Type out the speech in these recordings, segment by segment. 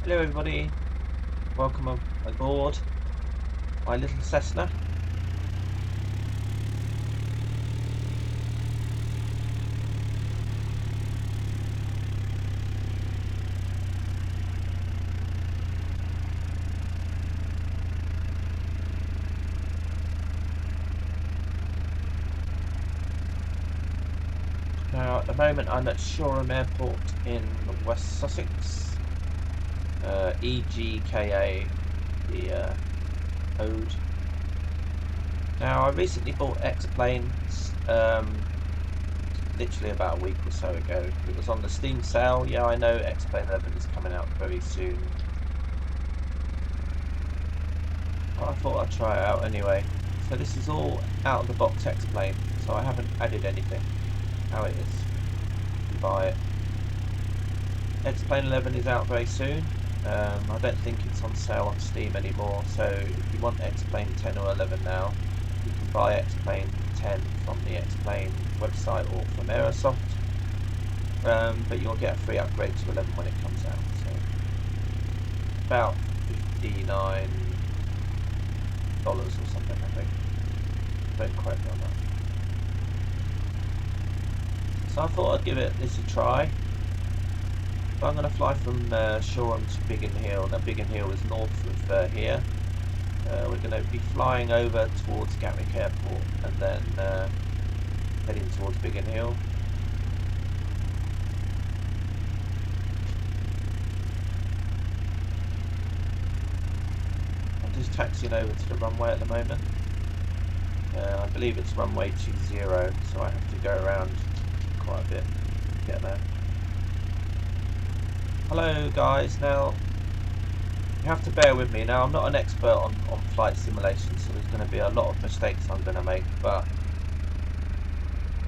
Hello everybody, welcome aboard my little Cessna. Now at the moment I'm at Shoreham Airport in West Sussex, EGKA, the code. Now I recently bought X-Planes, literally about a week or so ago. It was on the Steam sale. Yeah, I know X-Plane 11 is coming out very soon. But I thought I'd try it out anyway. So this is all out of the box X-Plane, so I haven't added anything. How it is, you buy it. X-Plane 11 is out very soon. I don't think it's on sale on Steam anymore, so if you want X-Plane 10 or 11 now, you can buy X-Plane 10 from the X-Plane website or from Aerosoft, but you'll get a free upgrade to 11 when it comes out. So about $59 or something, I think. Don't quote me on that. So I thought I'd give this a try. So I'm going to fly from Shoreham to Biggin Hill. Now Biggin Hill is north of here. We're going to be flying over towards Gatwick Airport and then heading towards Biggin Hill. I'm just taxiing over to the runway at the moment. I believe it's runway 20, so I have to go around quite a bit to get there. Hello guys, now you have to bear with me. Now I'm not an expert on flight simulation, so there's going to be a lot of mistakes I'm going to make, but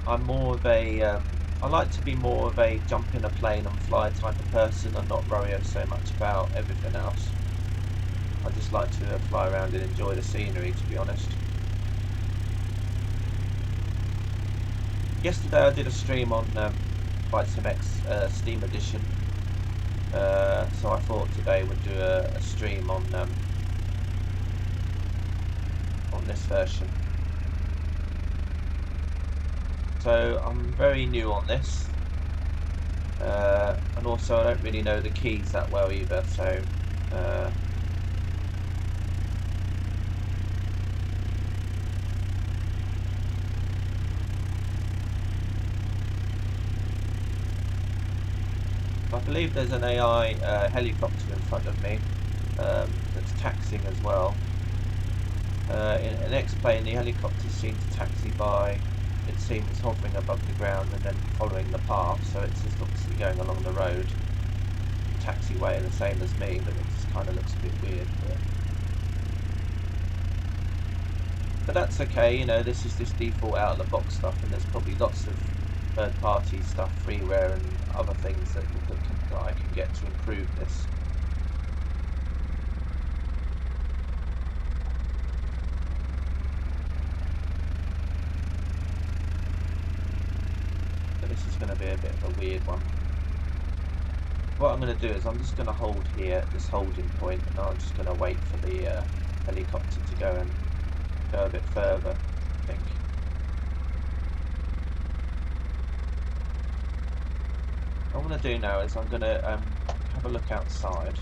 I'm more of a I like to be more of a jump in a plane and fly type of person and not worry so much about everything else. I just like to fly around and enjoy the scenery, to be honest. Yesterday I did a stream on Flight Sim X Steam Edition. So I thought today we'd do a stream on this version. So I'm very new on this, and also I don't really know the keys that well either. So I believe there's an AI helicopter in front of me that's taxiing as well. In an X-Plane, the helicopters seem to taxi by, it seems, hovering above the ground and then following the path, so it's just obviously going along the road, taxiway the same as me, but it just kind of looks a bit weird. But that's okay, you know, this is just default out of the box stuff, and there's probably lots of third-party stuff, freeware and other things that I can get to improve this. So this is going to be a bit of a weird one. What I'm going to do is I'm just going to hold here at this holding point, and I'm just going to wait for the helicopter to go a bit further, I think. What I'm going to do now is I'm going to have a look outside.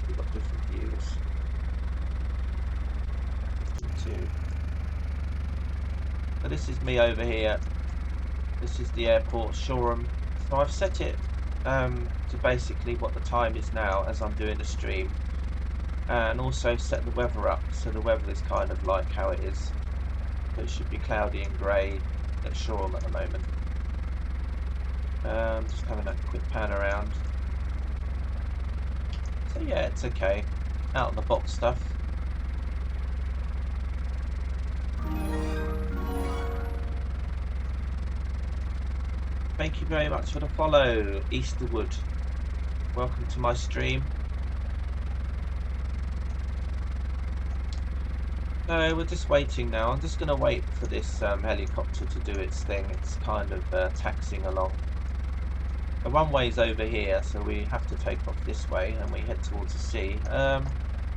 We've got different views. So this is me over here. This is the airport, Shoreham. So I've set it to basically what the time is now as I'm doing the stream, and also set the weather up so the weather is kind of like how it is. So it should be cloudy and grey at Shoreham at the moment. Just having a quick pan around. So yeah, it's okay. Out of the box stuff. Thank you very much for the follow, Easterwood. Welcome to my stream. So we're just waiting now. I'm just going to wait for this helicopter to do its thing. It's kind of taxiing along. The runway's over here, so we have to take off this way and we head towards the sea. Oh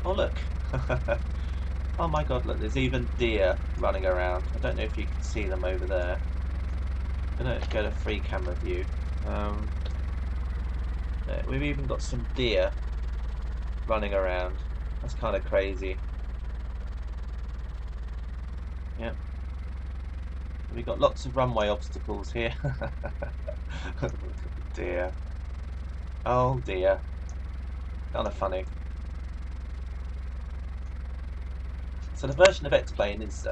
look. Oh my god, look, there's even deer running around. I don't know if you can see them over there. I'm going to go to free camera view. We've even got some deer running around. That's kind of crazy. Yeah. We've got lots of runway obstacles here. Dear. Oh dear. Kind of funny. So the version of X-Plane is,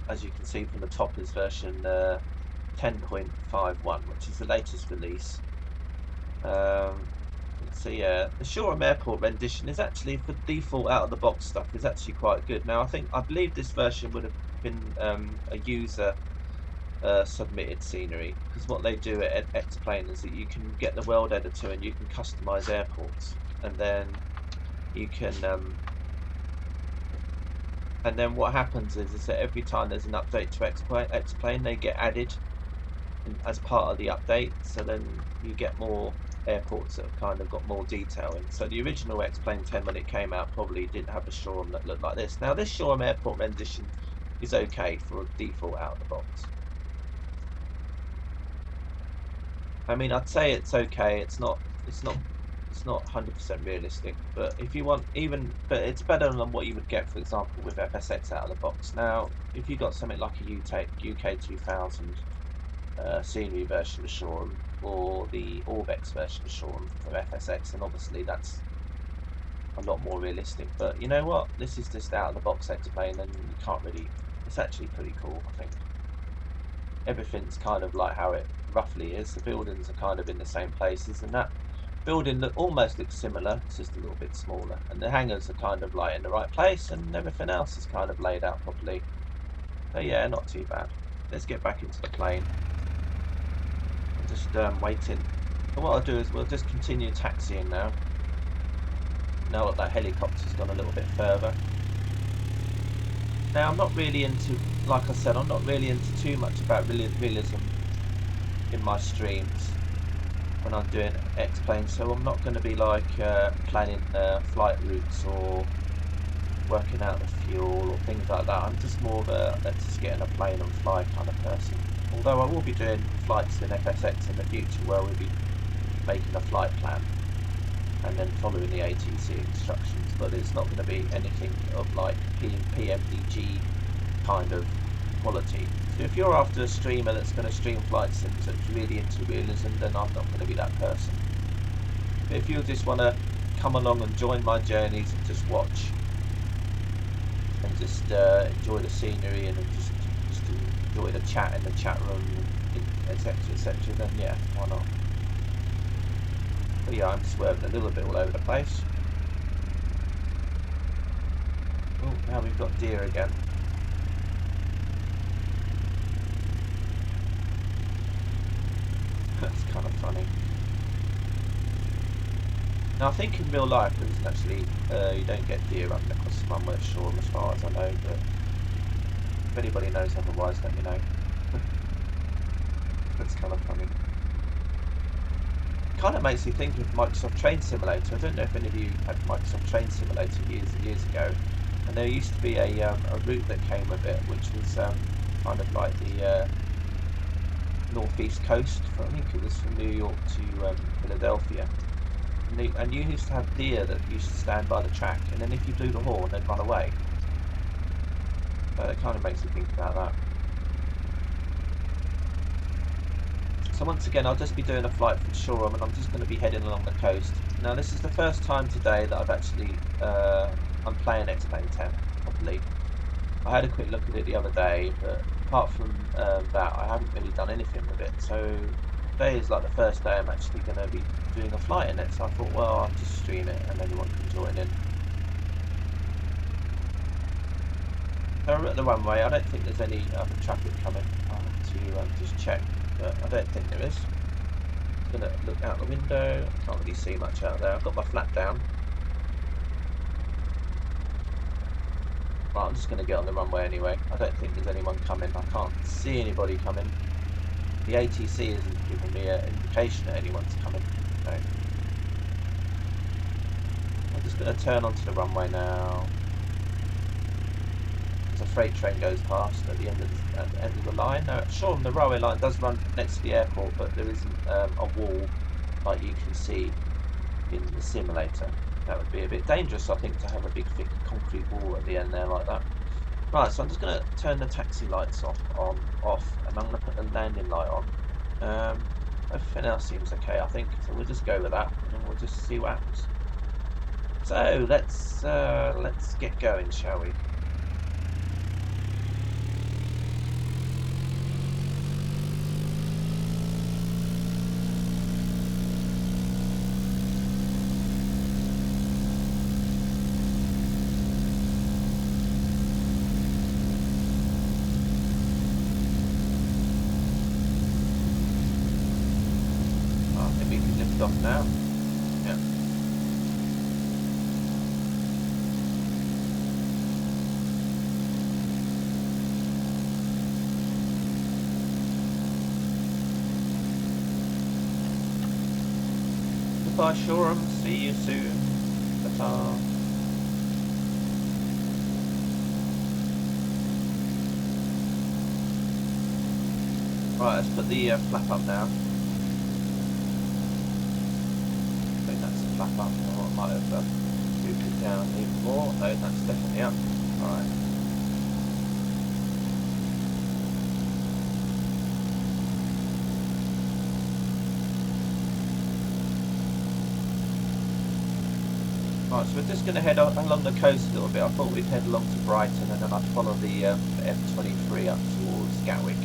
as you can see from the top, is version 10.51, which is the latest release. So yeah, the Shoreham Airport rendition is actually, for default out-of-the-box stuff, is actually quite good. Now I believe this version would have been a user submitted scenery, because what they do at X-Plane is that you can get the world editor and you can customize airports, and then you can and then what happens is that every time there's an update to X-Plane, they get added as part of the update, so then you get more airports that have kind of got more detail in. So the original X-Plane 10, when it came out, probably didn't have a Shoreham that looked like this. Now this Shoreham Airport rendition is okay for a default out of the box. I mean, I'd say it's okay. It's not 100% realistic, but if you want, but it's better than what you would get, for example, with FSX out of the box. Now, if you got something like a UK 2000 scenery version of Shoreham, or the Orbex version of Shoreham for FSX, and obviously that's a lot more realistic. But you know what? This is just out of the box X-Plane, and you can't really. It's actually pretty cool, I think. Everything's kind of like how it roughly is. The buildings are kind of in the same places, and that building almost looks similar. It's just a little bit smaller, and the hangars are kind of like in the right place, and everything else is kind of laid out properly. So yeah, not too bad. Let's get back into the plane. I'm just waiting. So what I'll do is we'll just continue taxiing now. Now that helicopter's gone a little bit further. Now I'm not really into, like I said, I'm not really into too much about realism in my streams when I'm doing X-Plane, so I'm not going to be like planning flight routes or working out the fuel or things like that. I'm just more of a let's just get in a plane and fly kind of person. Although I will be doing flights in FSX in the future where we'll be making a flight plan and then following the ATC instructions, but it's not going to be anything of like PMDG kind of quality. So if you're after a streamer that's going to stream flight sims that's really into realism, then I'm not going to be that person. But if you just want to come along and join my journeys and just watch and just enjoy the scenery and just enjoy the chat in the chat room, etc, then yeah, why not? But yeah, I'm swerving a little bit all over the place. Oh, now we've got deer again. That's kind of funny. Now I think in real life there's actually you don't get deer running across the runway at Shoreham as far as I know, but if anybody knows otherwise, let me know. That's kind of funny. Kind of makes me think of Microsoft Train Simulator. I don't know if any of you had Microsoft Train Simulator years and years ago, and there used to be a route that came with it, which was kind of like the northeast coast. I think it was from New York to Philadelphia, and you used to have deer that used to stand by the track, and then if you blew the horn, they'd run away. So it kind of makes me think about that. So once again, I'll just be doing a flight from Shoreham, and I'm just going to be heading along the coast. Now this is the first time today that I've actually, I'm playing X-Plane 10, I believe. I had a quick look at it the other day, but apart from that, I haven't really done anything with it. So today is like the first day I'm actually going to be doing a flight in it, so I thought, well, I'll just stream it and anyone can join in. So we're at the runway. I don't think there's any other traffic coming. I'll have to just check, but I don't think there is. I'm going to look out the window. I can't really see much out there. I've got my flat down. Well, I'm just going to get on the runway anyway. I don't think there's anyone coming. I can't see anybody coming. The ATC isn't giving me an indication that anyone's coming. So I'm just going to turn onto the runway now. As a freight train goes past at the end of the line. Now, at Shoreham, the railway line does run next to the airport, but there isn't a wall like you can see in the simulator. That would be a bit dangerous, I think, to have a big thick concrete wall at the end there like that. Right, so I'm just going to turn the taxi lights off, and I'm going to put the landing light on. Everything else seems okay, I think, so we'll just go with that, and then we'll just see what happens. So let's get going, shall we? Off now. Yeah. Goodbye, Shoreham. See you soon. Ta-ta. Right, let's put the flap up now. Flap up, or I might have moved it down even more. No, that's definitely up. Alright. Right, so we're just going to head along the coast a little bit. I thought we'd head along to Brighton and then I'd follow the M23 up towards Gatwick.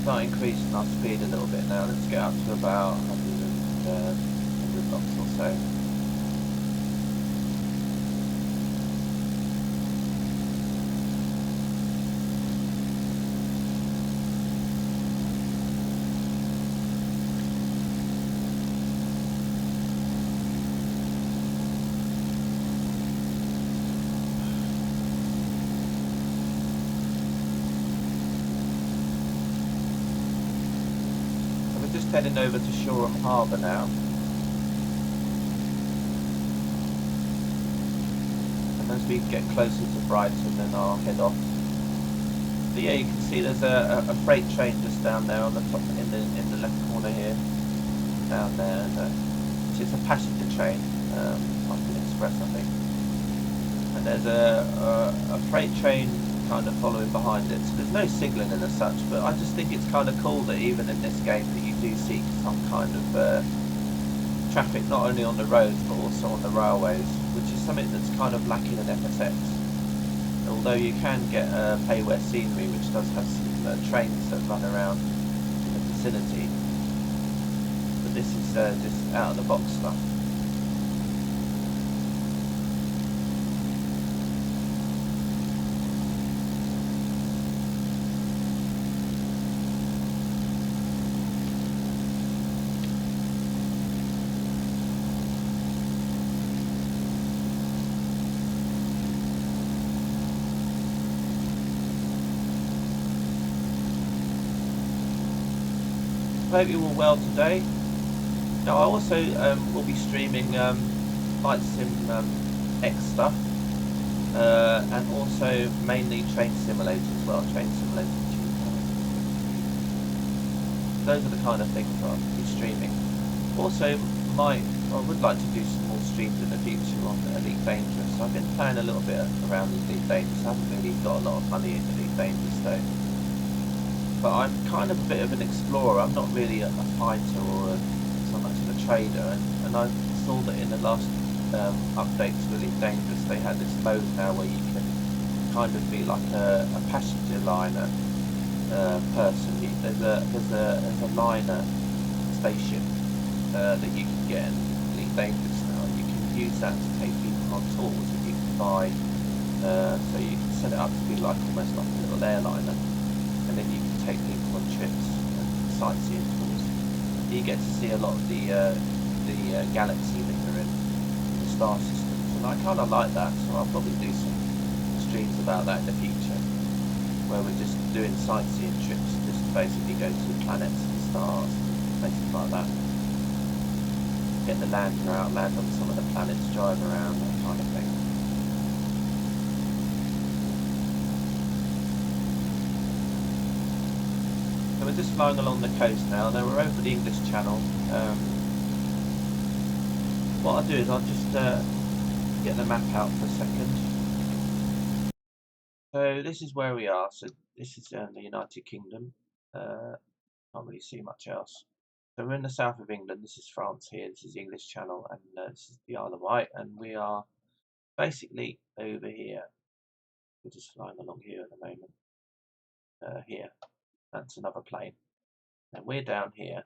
Start increasing our speed a little bit now. Let's get up to about 100 knots or so. Just heading over to Shoreham Harbour now. And as we get closer to Brighton, then I'll head off. So yeah, you can see there's a freight train just down there on the top, in the left corner here, down there. It's a passenger train, like an express, I think. And there's a freight train kind of following behind it, so there's no signalling as such, but I just think it's kind of cool that even in this game that you do see some kind of traffic not only on the roads but also on the railways, which is something that's kind of lacking in FSX. Although you can get payware scenery, which does have some trains that run around in the vicinity, but this is just out of the box stuff. I hope you're all well today. Now I also will be streaming Flight Sim X stuff, and also mainly Train Simulator as well. Train Simulator 2. Those are the kind of things I'll be streaming. Also, I would like to do some more streams in the future on Elite Dangerous. I've been playing a little bit around Elite Dangerous. I haven't really got a lot of money in Elite Dangerous though. But I'm kind of a bit of an explorer. I'm not really a fighter or so much of a trader, and I saw that in the last update to Elite Dangerous, they had this mode now where you can kind of be like a passenger liner person. There's a liner spaceship that you can get in Elite Dangerous now. You can use that to take people on tours, and you can buy. So you can set it up to be like almost like a little airliner, and then you can take people on trips and sightseeing tours. You get to see a lot of the galaxy that you're in, the star systems, and I kind of like that. So I'll probably do some streams about that in the future, where we're just doing sightseeing trips, just to basically go to planets and stars and places like that. Get the lander out, land on some of the planets, drive around, that kind of thing. So we're just flying along the coast now. Now we're over the English Channel. What I'll do is I'll just get the map out for a second. So this is where we are. So this is the United Kingdom. Can't really see much else. So we're in the south of England. This is France here. This is the English Channel, and this is the Isle of Wight, and we are basically over here. We're just flying along here at the moment. Here, that's another plane, and we're down here.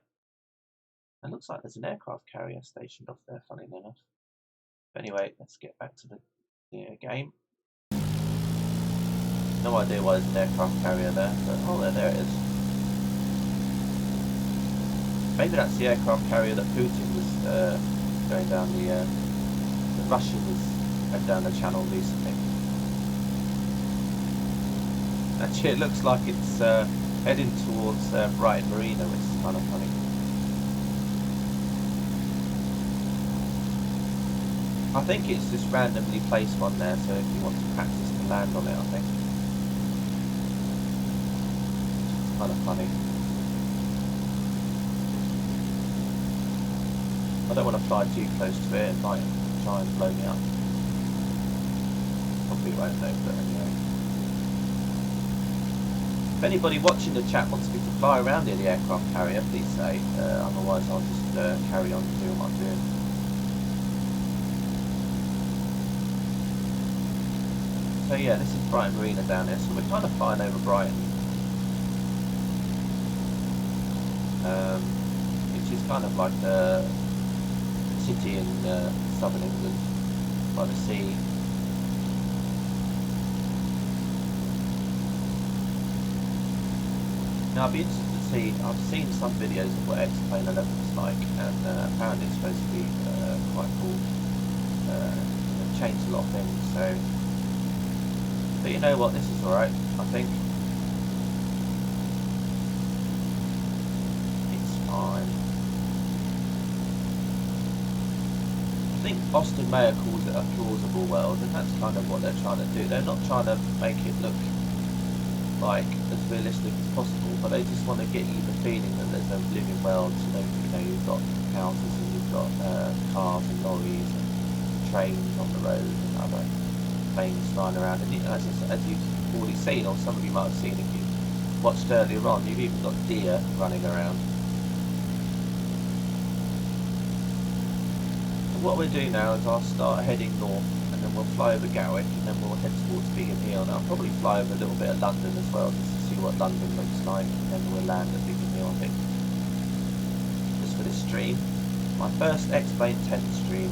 It looks like there's an aircraft carrier stationed off there, funny enough. But anyway, let's get back to the game. No idea why there's an aircraft carrier there, but oh, there it is. Maybe that's the aircraft carrier that Putin was going down the Russia was going down the channel recently. Actually, it looks like it's heading towards Brighton Marina, which is kind of funny. I think it's just randomly placed one there, so if you want to practice to land on it, I think. It's kind of funny. I don't want to fly too close to it, it might try and blow me up. Probably won't though, but anyway. If anybody watching the chat wants me to fly around in the aircraft carrier, please say. Otherwise I'll just carry on doing what I'm doing. So yeah, this is Brighton Marina down here, so we're kind of flying over Brighton. Which is kind of like a city in southern England by the sea. Now I'd be interested to see, I've seen some videos of what X-Plane 11 is like, and apparently it's supposed to be quite cool. They've changed a lot of things, so. But you know what, this is alright, I think. It's fine. I think Austin Mayer calls it a plausible world, and that's kind of what they're trying to do. They're not trying to make it look like as realistic as possible, but they just want to get you the feeling that there's a living world. So you've got houses and you've got cars and lorries and trains on the road and other planes flying around. And as you've already seen, or some of you might have seen if you watched earlier on, you've even got deer running around. What we'll do now is I'll start heading north, and then we'll fly over Gatwick, and then we'll head towards Biggin Hill. And I'll probably fly over a little bit of London as well, just to see what London looks like, and then we'll land at Biggin Hill, I think. Just for this stream. My first X-Plane 10 stream.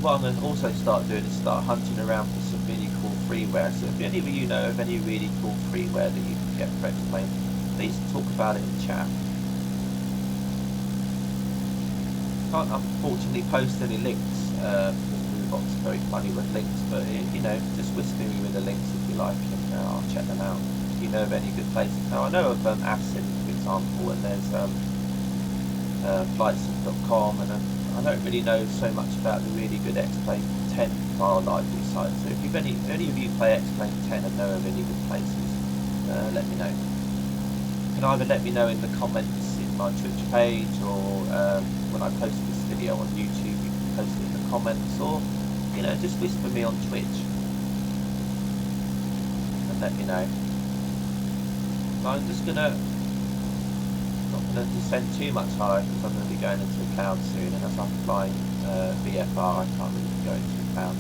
What I'm going to also start doing is start hunting around for some really cool freeware. So if any of you know of any really cool freeware that you can get for X-Plane, please talk about it in chat. Can't unfortunately post any links because the box is very funny with links, but just whisper me with the links if you like, and I'll check them out. If you know of any good places. Now I know of Asin, for example, and there's flightsim.com, and I don't really know so much about the really good X-Plane 10 file library sites. So if any of you play X-Plane 10 and know of any good places, let me know. You can either let me know in the comments in my Twitch page, or when I post this video on YouTube, you can post it in the comments, or just whisper me on Twitch. let me know. So I'm just not gonna descend too much higher because I'm gonna be going into the clouds soon, and as I'm flying VFR, I can't really go into the clouds.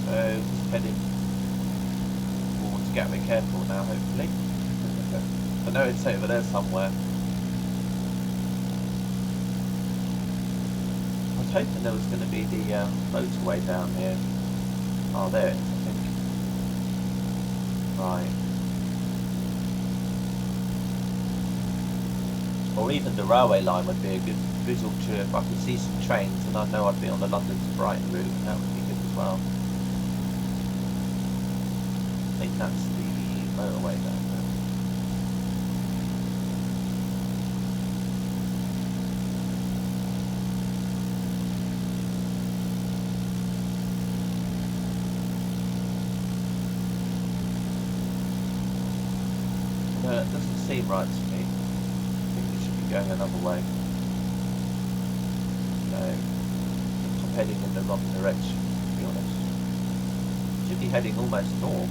So just heading towards Gatwick Airport now, hopefully. I know it's over there somewhere. I was hoping there was going to be the motorway down here. Oh, there it is, I think. Right. Or even the railway line would be a good visual tour if I could see some trains, and I know I'd be on the London to Brighton route, and that would be good as well. I think that's the motorway there. It doesn't seem right to me. I think we should be going another way. No, I think I'm heading in the wrong direction, to be honest. Should be heading almost north.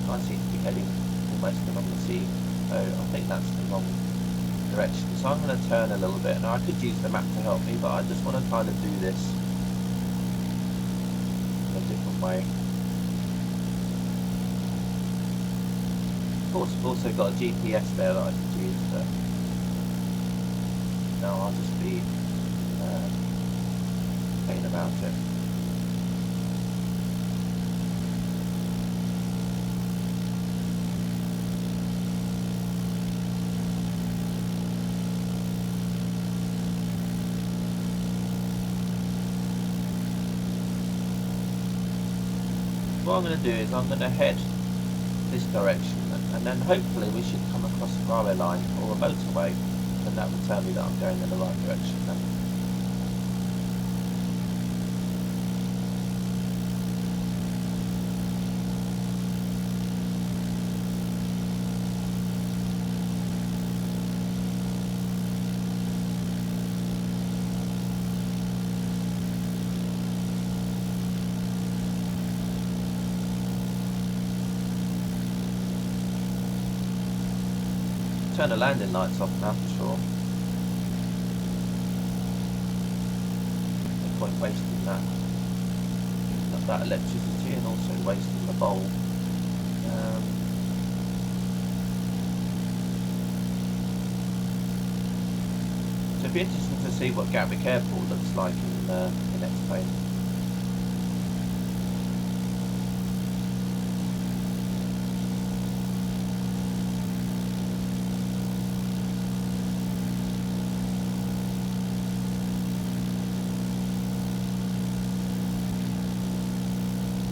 I seem to be heading almost along the sea, so I think that's the wrong direction. So I'm going to turn a little bit. Now I could use the map to help me, but I just want to kind of do this in a different way. Of course, I've also got a GPS there that I could use, but no, I'll just be thinking about it. What I'm going to do is I'm going to head this direction, and then hopefully we should come across a railway line or a motorway, and that would tell me that I'm going in the right direction then. Turn the landing lights off now for sure. No point wasting that electricity and also wasting the bulb. So it'd be interesting to see what Gatwick Airport looks like in the next plane.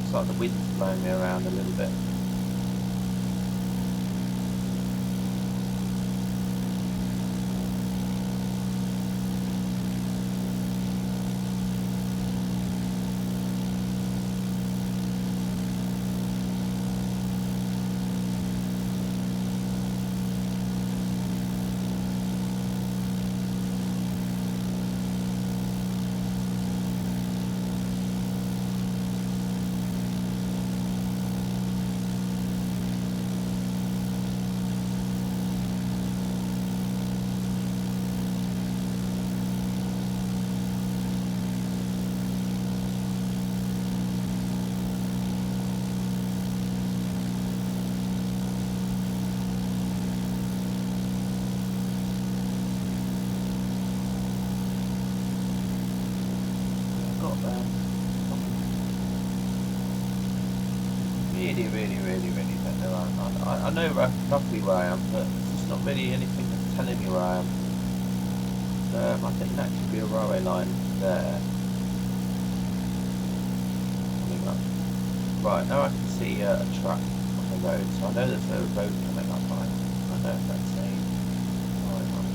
It's like the wind's blowing me around a little bit. Really don't know. I know roughly where I am, but there's not really anything that's telling me where I am. So I think that could be a railway line there. Coming up. Right, now I can see a truck on the road, so I know there's a road coming up. I don't know if that's a railway line.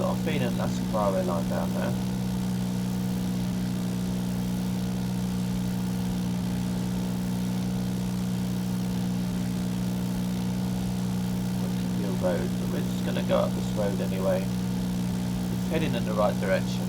got a feeling that's a railway line down there. Road, but we're just going to go up this road anyway. It's heading in the right direction.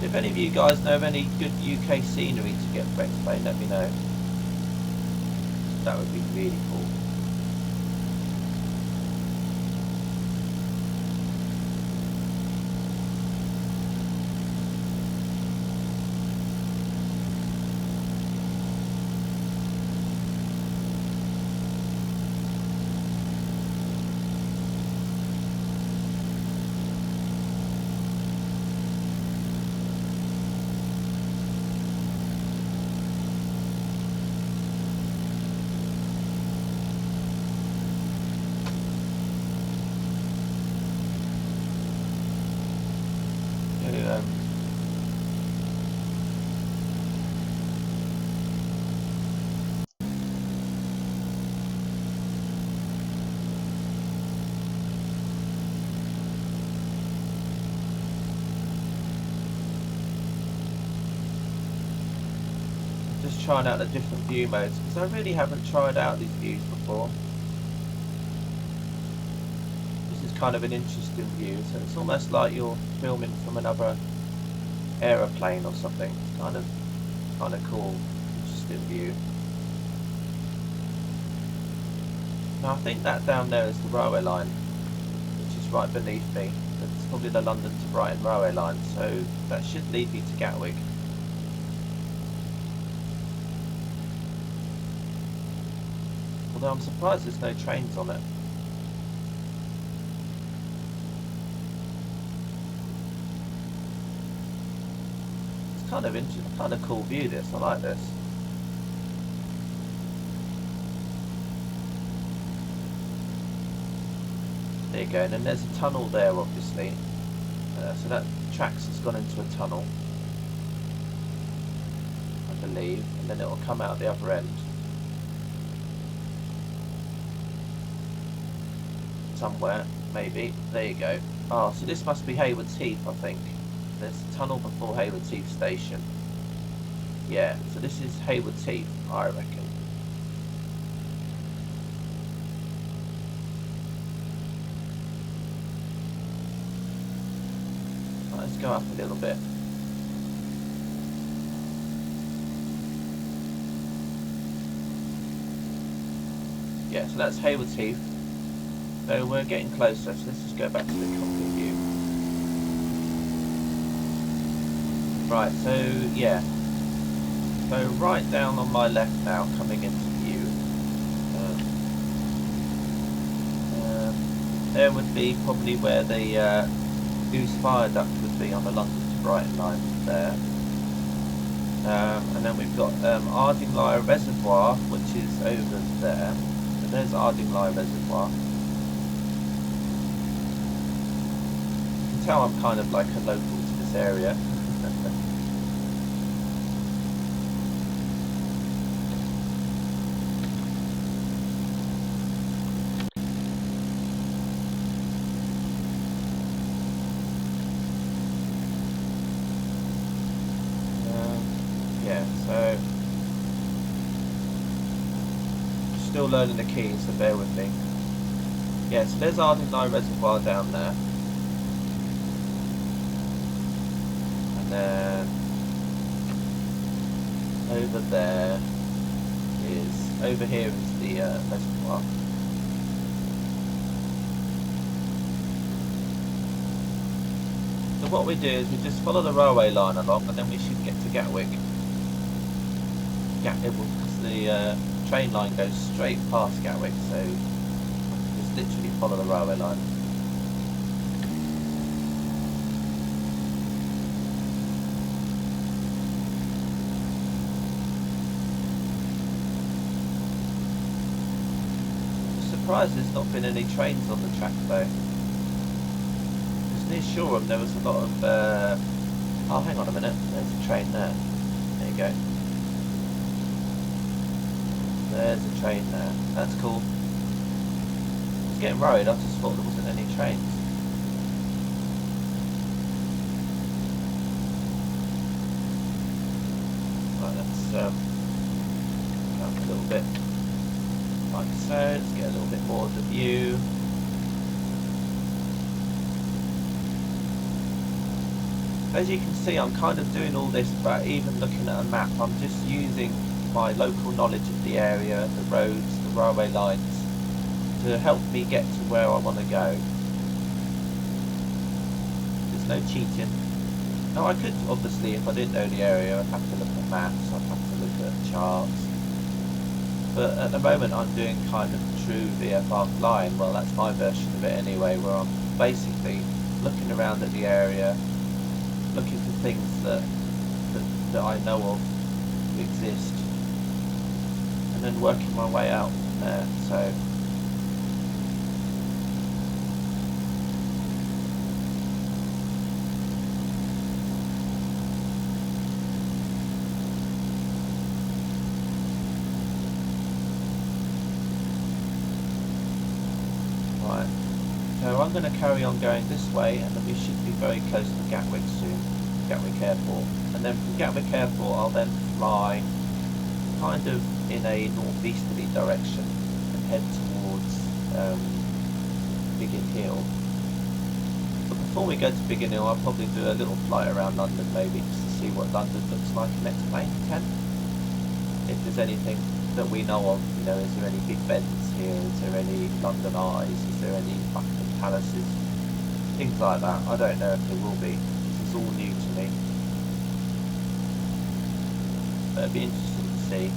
If any of you guys know of any good UK scenery to get for X-Plane, let me know. That would be really cool. Just trying out the different view modes because I really haven't tried out these views before. This is kind of an interesting view, so it's almost like you're filming from another aeroplane or something. It's kind of cool, interesting view. Now I think that down there is the railway line, which is right beneath me. It's probably the London to Brighton railway line, so that should lead me to Gatwick. Although I'm surprised there's no trains on it. It's kind of interesting, kind of cool view this, I like this. There you go, and then there's a tunnel there obviously. So that tracks has gone into a tunnel, I believe, and then it will come out the other end. Somewhere, maybe. There you go. Oh, so this must be Haywards Heath, I think. There's a tunnel before Haywards Heath station. Yeah, so this is Haywards Heath, I reckon. Right, let's go up a little bit. Yeah, so that's Haywards Heath. So we're getting closer, so let's just go back to the cockpit view. Right, so yeah. So right down on my left now, coming into view. There would be probably where the Goose Viaduct would be on the London to Brighton line there. And then we've got Ardingly Reservoir, which is over there. So there's Ardingly Reservoir. Tell I'm kind of like a local to this area. Yeah, so still learning the keys, so bear with me. Yeah, so there's Ardingly Reservoir down there. Then over there is, over here is the reservoir. So what we do is we just follow the railway line along, and then we should get to Gatwick. Because the train line goes straight past Gatwick, so just literally follow the railway line. Surprised there's not been any trains on the track though. Because near Shoreham there was a lot of Oh, hang on a minute. There's a train there. There you go. There's a train there. That's cool. I was getting worried. I just thought there wasn't any trains. Right, let's come a little bit like so. Let's get a little bit more of the view. As you can see, I'm kind of doing all this, but even looking at a map, I'm just using my local knowledge of the area, the roads, the railway lines, to help me get to where I want to go. There's no cheating. Now I could, obviously, if I didn't know the area, I'd have to look at maps, I'd have to look at charts. But at the moment I'm doing kind of true VFR flying. Well, that's my version of it anyway, where I'm basically looking around at the area, looking for things that I know of exist, and then working my way out from there. So right, so I'm going to carry on going this way, and then we should be very close to Gatwick soon, Gatwick Airport. And then from Gatwick Airport I'll then fly kind of in a northeasterly direction and head towards Biggin Hill. But before we go to Biggin Hill, I'll probably do a little flight around London, maybe just to see what London looks like in X-Plane 10. If there's anything that we know of, you know, is there any Big Bens here, is there any London Eyes, is there any Buckingham Palaces, things like that. I don't know if there will be. This is all new to me. But it'd be interesting to see.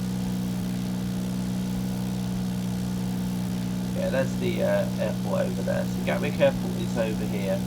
Yeah, there's the airport over there. So Gatwick Airport is over here.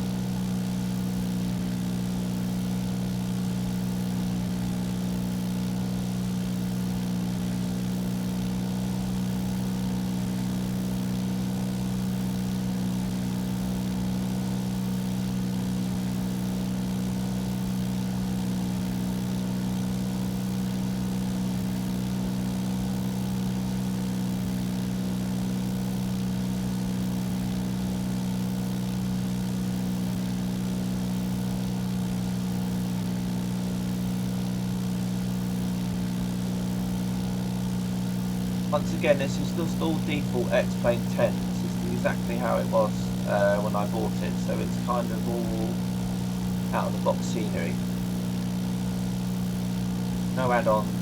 Once again, this is just all default X-Plane 10. This is exactly how it was when I bought it, so it's kind of all out of the box scenery. No add-ons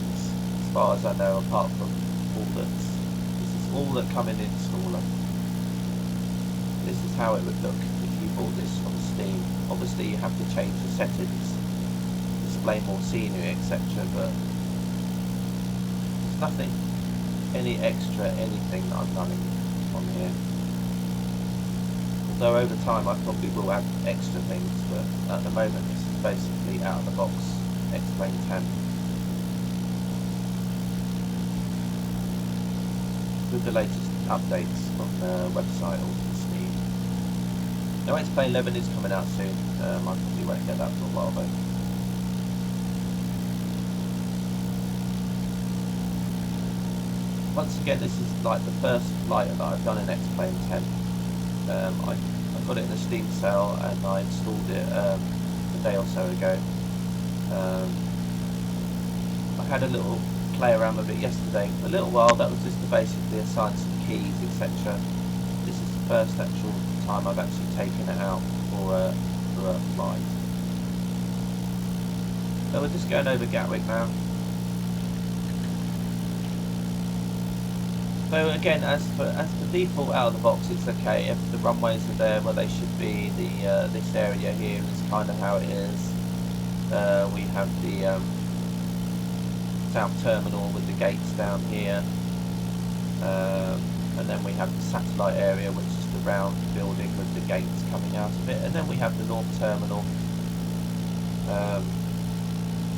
as far as I know, apart from all that's. This is all that come in installer. This is how it would look if you bought this on Steam. Obviously you have to change the settings, display more scenery, etc. But there's nothing, any extra anything that I'm running on here. Although over time I probably will add extra things, but at the moment this is basically out of the box X-Plane 10. With the latest updates on the website or the Steam. Now X-Plane 11 is coming out soon. I probably won't get that for a while though. Once again, this is like the first flight that I've done in X-Plane 10. I got it in a Steam sale and I installed it a day or so ago. I had a little play around with it yesterday for a little while. That was just to basically assign some keys, etc. This is the first actual time I've actually taken it out for a flight. So we're just going over Gatwick now. So again, as for default out of the box, it's okay. If the runways are there where they should be, this area here is kind of how it is. We have the South Terminal with the gates down here, and then we have the satellite area, which is the round building with the gates coming out of it, and then we have the North Terminal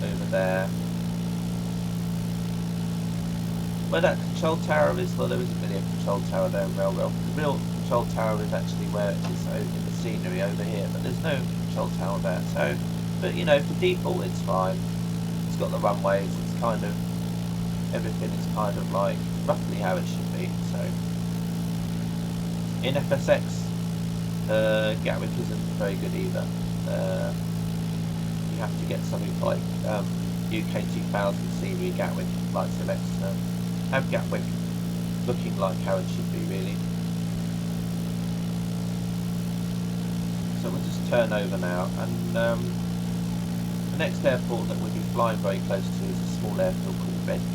over there. Where that control tower is, well, there isn't really a control tower there in Railwell. The real control tower is actually where it is in the scenery over here, but there's no control tower there. So But you know, for default, it's fine. It's got the runways. It's kind of everything is kind of like roughly how it should be. So in FSX, Gatwick isn't very good either. You have to get something like UK 2000 CV Gatwick Flight Select to have Gatwick looking like how it should be, really. So we'll just turn over now, and the next airport that we'll be flying very close to is a small airfield called Biggin.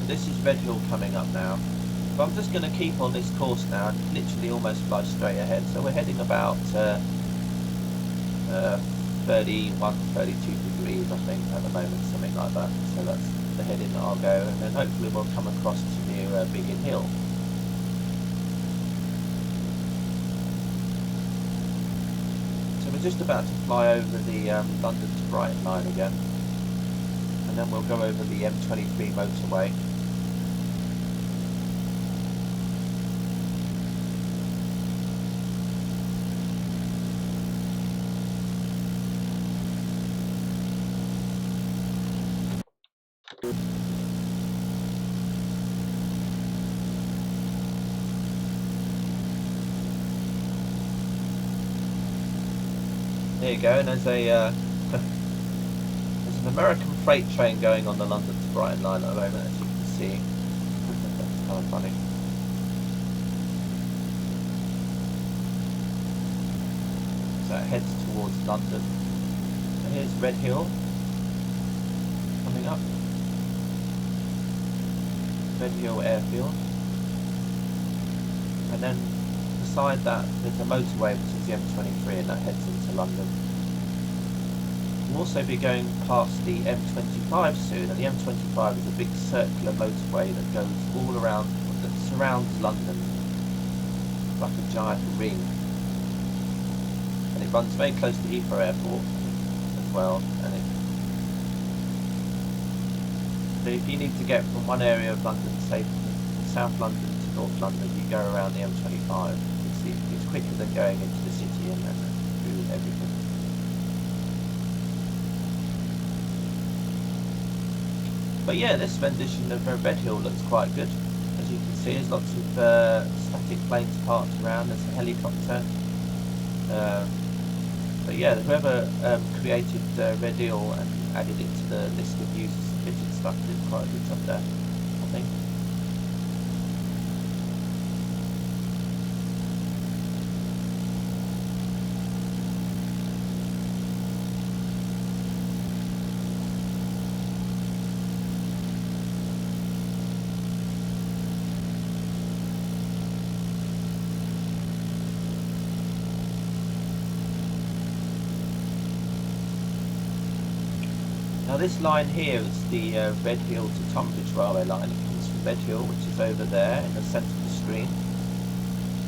This is Red Hill coming up now. But I'm just going to keep on this course now and literally almost fly straight ahead. So we're heading about 31, 32 degrees, I think, at the moment, something like that. So that's the heading that I'll go, and then hopefully we'll come across to near Biggin Hill. So we're just about to fly over the London to Brighton line again, and then we'll go over the M23 motorway. There you go, and there's a there's an American freight train going on the London to Brighton line at the moment, as you can see. That's kind of funny. So it heads towards London. So here's Red Hill coming up. Red Hill Airfield. And then beside that there's a motorway, which is the M23, and that heads into London. We'll also be going past the M25 soon, and the M25 is a big circular motorway that goes all around, that surrounds London like a giant ring. And it runs very close to Heathrow Airport as well. And so if you need to get from one area of London, say from South London to North London, you go around the M25. It's quicker than going into the city and through everything. But yeah, this rendition of Red Hill looks quite good. As you can see, there's lots of static planes parked around. There's a helicopter. But yeah, whoever created Red Hill and added it to the list of users submitted stuff did quite a good job there, I think. Now this line here is the Red Hill to Tunbridge railway line. It comes from Red Hill, which is over there in the centre of the screen.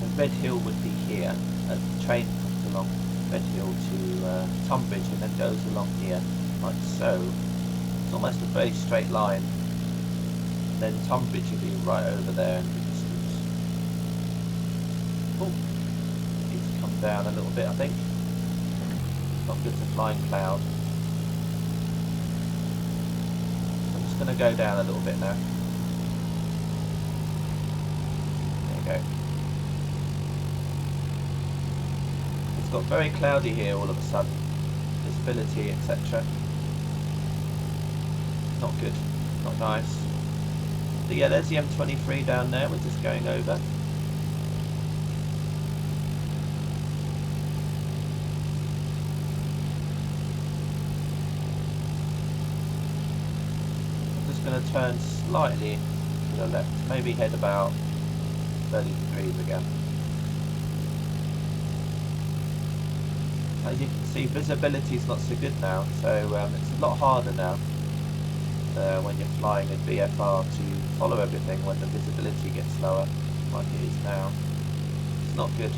And Red Hill would be here. The train comes along Red Hill to Tunbridge and then goes along here, like so. It's almost a very straight line. Then Tunbridge will be right over there in the distance. Oh, needs to come down a little bit, I think. Not good to flying cloud. Going to go down a little bit now. There you go. It's got very cloudy here all of a sudden. Visibility, etc. Not good. Not nice. So yeah, there's the M23 down there. We're just going over. I'm just going to turn slightly to the left, maybe head about 30 degrees again. As you can see, visibility is not so good now, so it's a lot harder now when you're flying in VFR to follow everything when the visibility gets lower, like it is now. It's not good.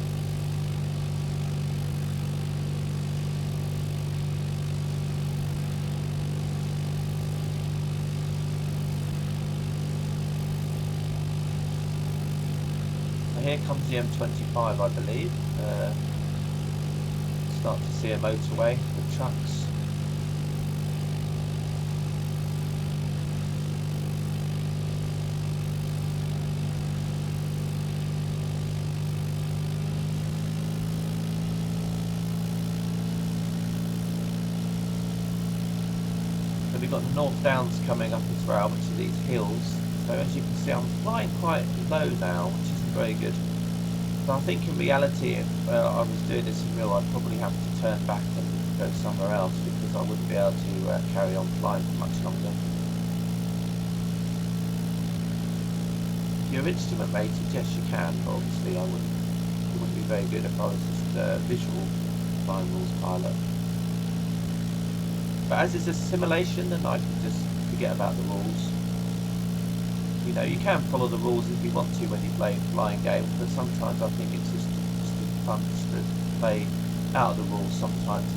So here comes the M25, I believe. Start to see a motorway with trucks. So we've got the North Downs coming up as well, which are these hills. So as you can see, I'm flying quite low now, which isn't very good. So I think in reality, if I was doing this in real, I'd probably have to turn back and go somewhere else because I wouldn't be able to carry on flying for much longer. If you're instrument rated, yes you can, but obviously it wouldn't be very good if I was just a visual flying rules pilot. But as it's a simulation, then I can just forget about the rules. You know, you can follow the rules if you want to when you play flying games, but sometimes I think it's just fun just to play out of the rules sometimes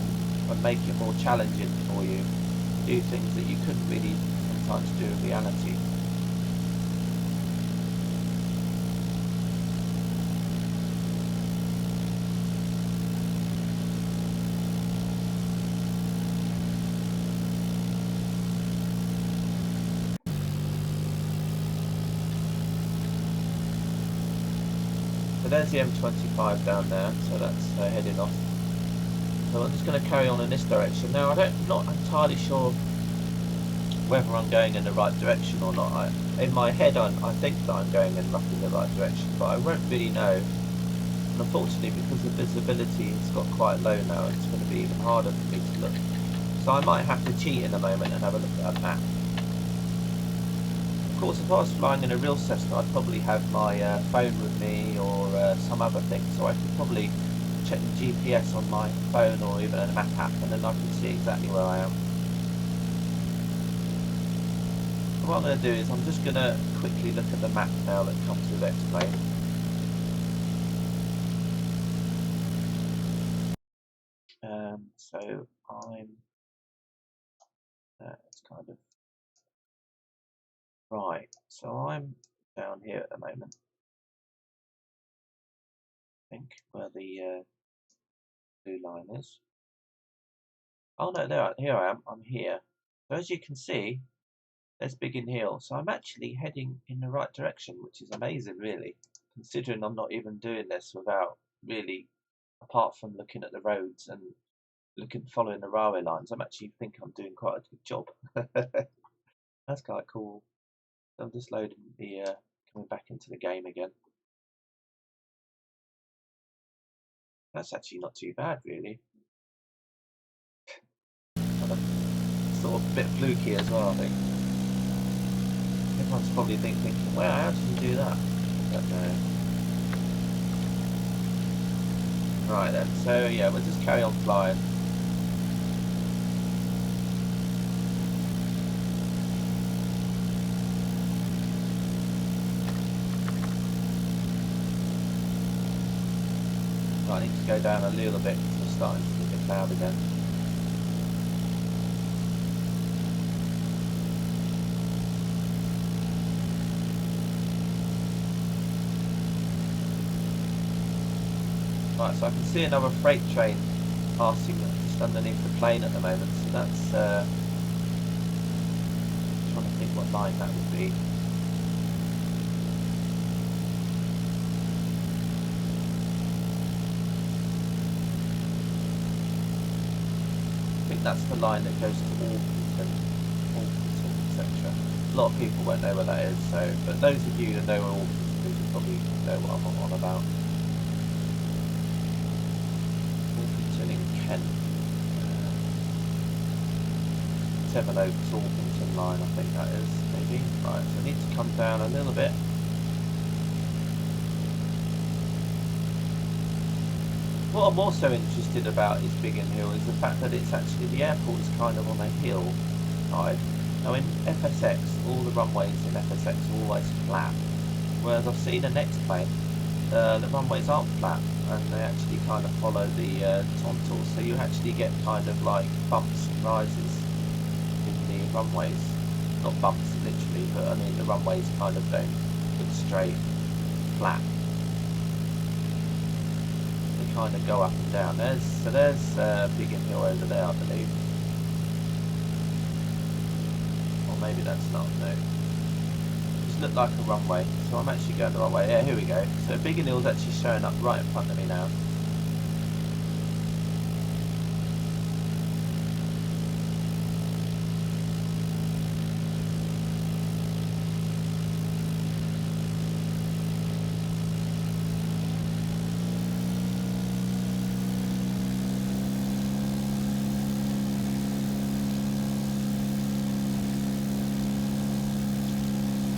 and make it more challenging for you. Do things that you couldn't really sometimes do in reality. So there's the M25 down there, so that's heading off. So I'm just going to carry on in this direction. Now I'm not entirely sure whether I'm going in the right direction or not. In my head I think that I'm going in roughly the right direction, but I won't really know. And unfortunately, because the visibility has got quite low now, it's going to be even harder for me to look. So I might have to cheat in a moment and have a look at a map. Of course, if I was flying in a real Cessna, I'd probably have my phone with me or some other thing, so I could probably check the GPS on my phone or even a map app, and then I can see exactly where I am. So what I'm going to do is I'm just going to quickly look at the map now that comes with X-Plane. So I'm it's kind of right. So I'm down here at the moment. I think where the blue line is. Oh no, here I am. I'm here. So as you can see, there's Biggin Hill. So I'm actually heading in the right direction, which is amazing, really, considering I'm not even doing this without really, apart from looking at the roads and following the railway lines. I actually think I'm doing quite a good job. That's quite cool. So I'm just loading the coming back into the game again. That's actually not too bad, really. Kind of, sort of a bit fluky as well, I think. Everyone's probably thinking, well, how did you do that? But no. Right then, so yeah, we'll just carry on flying. Right, I need to go down a little bit because we're starting to hit the cloud again. Right, so I can see another freight train passing just underneath the plane at the moment, so that's trying to think what line that would be. I think that's the line that goes to Orpington, etc. A lot of people won't know where that is, so, but those of you that know where Alderton is, you probably know what I'm on about. Alderton in Kent. Seven Oaks Alderton line, I think that is, maybe. Right, so I need to come down a little bit. What I'm also interested about is Biggin Hill is the fact that it's actually, the airport is kind of on a hill side. Now in FSX, all the runways in FSX are always flat, whereas I've seen an X-plane, the runways aren't flat, and they actually kind of follow the contour, so you actually get kind of like bumps and rises in the runways. Not bumps literally, but I mean the runways kind of don't look straight, flat. Kind of go up and down. There's Biggin Hill over there, I believe. Or maybe that's not, no. Just looked like a runway, so I'm actually going the wrong way. Yeah, here we go. So Biggin Hill's actually showing up right in front of me now.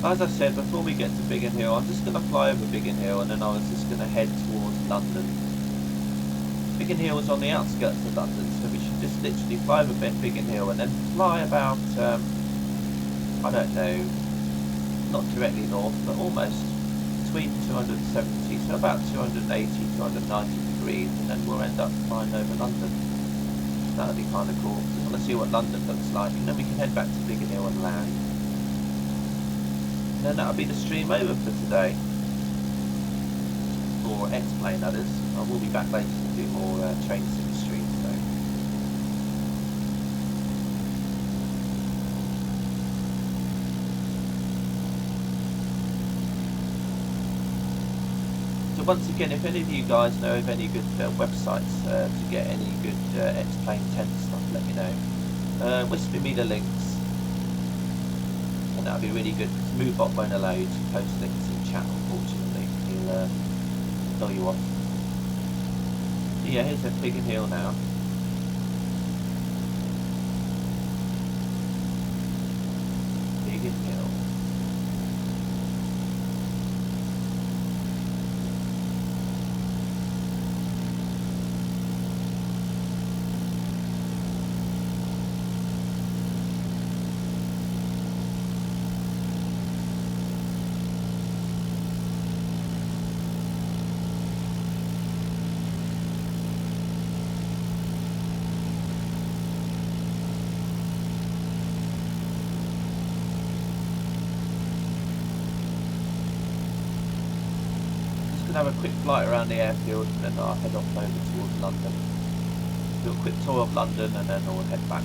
As I said, before we get to Biggin Hill, I'm just going to fly over Biggin Hill and then I was just going to head towards London. Biggin Hill is on the outskirts of London, so we should just literally fly over Biggin Hill and then fly about, I don't know, not directly north, but almost between 270, so about 280, 290 degrees, and then we'll end up flying over London. That would be kind of cool. Just want to see what London looks like, and then we can head back to Biggin Hill and land. And then that'll be the stream over for today. For X-Plane, that is. I will be back later to do more train sim streams, so once again, if any of you guys know of any good websites to get any good X-Plane tent stuff, let me know. Whisper me the links. And that would be really good, because MoveBot won't allow you to post links in chat, unfortunately. He'll tell you off. Yeah, here's a Biggin Hill now. Biggin Hill. Have a quick flight around the airfield and then I'll head off over towards London. Do a quick tour of London and then I'll head back.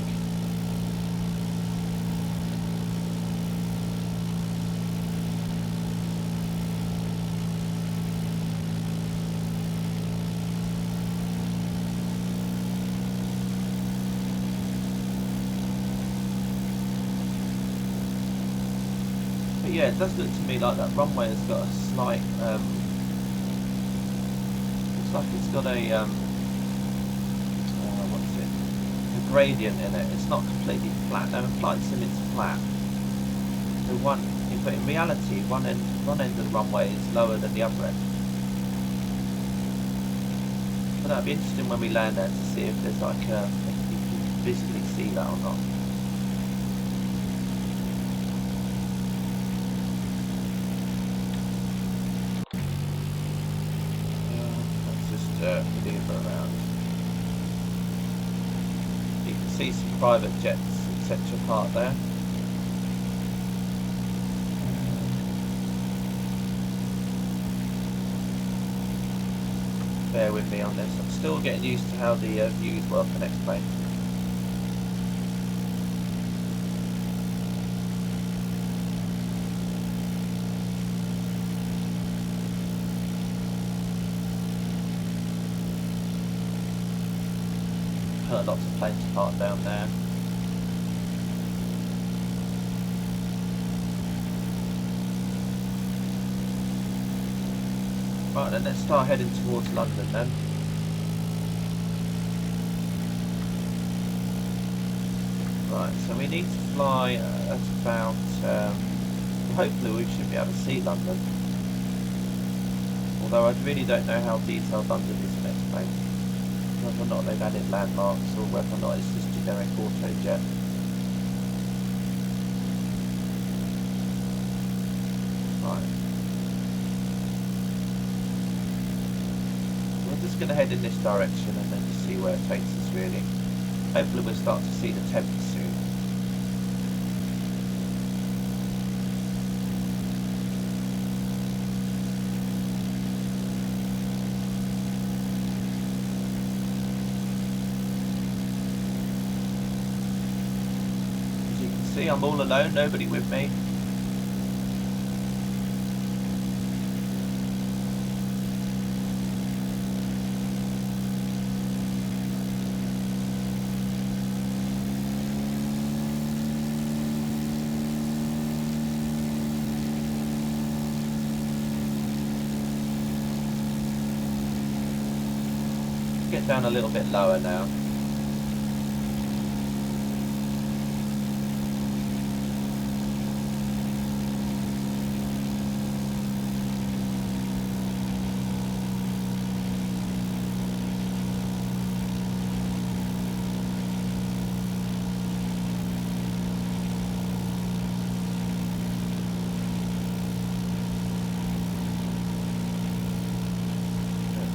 But yeah, it does look to me like that runway has got a slight like it's got a what's it? A gradient in it. It's not completely flat. Now in flight sim it's flat. So but in reality, one end of the runway is lower than the other end. But that'd be interesting when we land there to see if there's like if you can visibly see that or not. Maneuver around. You can see some private jets, etc. parked there. Bear with me on this. I'm still getting used to how the views work on X-Plane. Lots of planes parked down there. Right then, let's start heading towards London then. Right, so we need to fly at about, hopefully we should be able to see London. Although I really don't know how detailed London is in X-Plane. Whether or not they've added landmarks or whether or not it's just generic auto-jet. Right. We're just going to head in this direction and then just see where it takes us really. Hopefully we'll start to see the Thames soon. As you can see, I'm all alone, nobody with me. Get down a little bit lower now.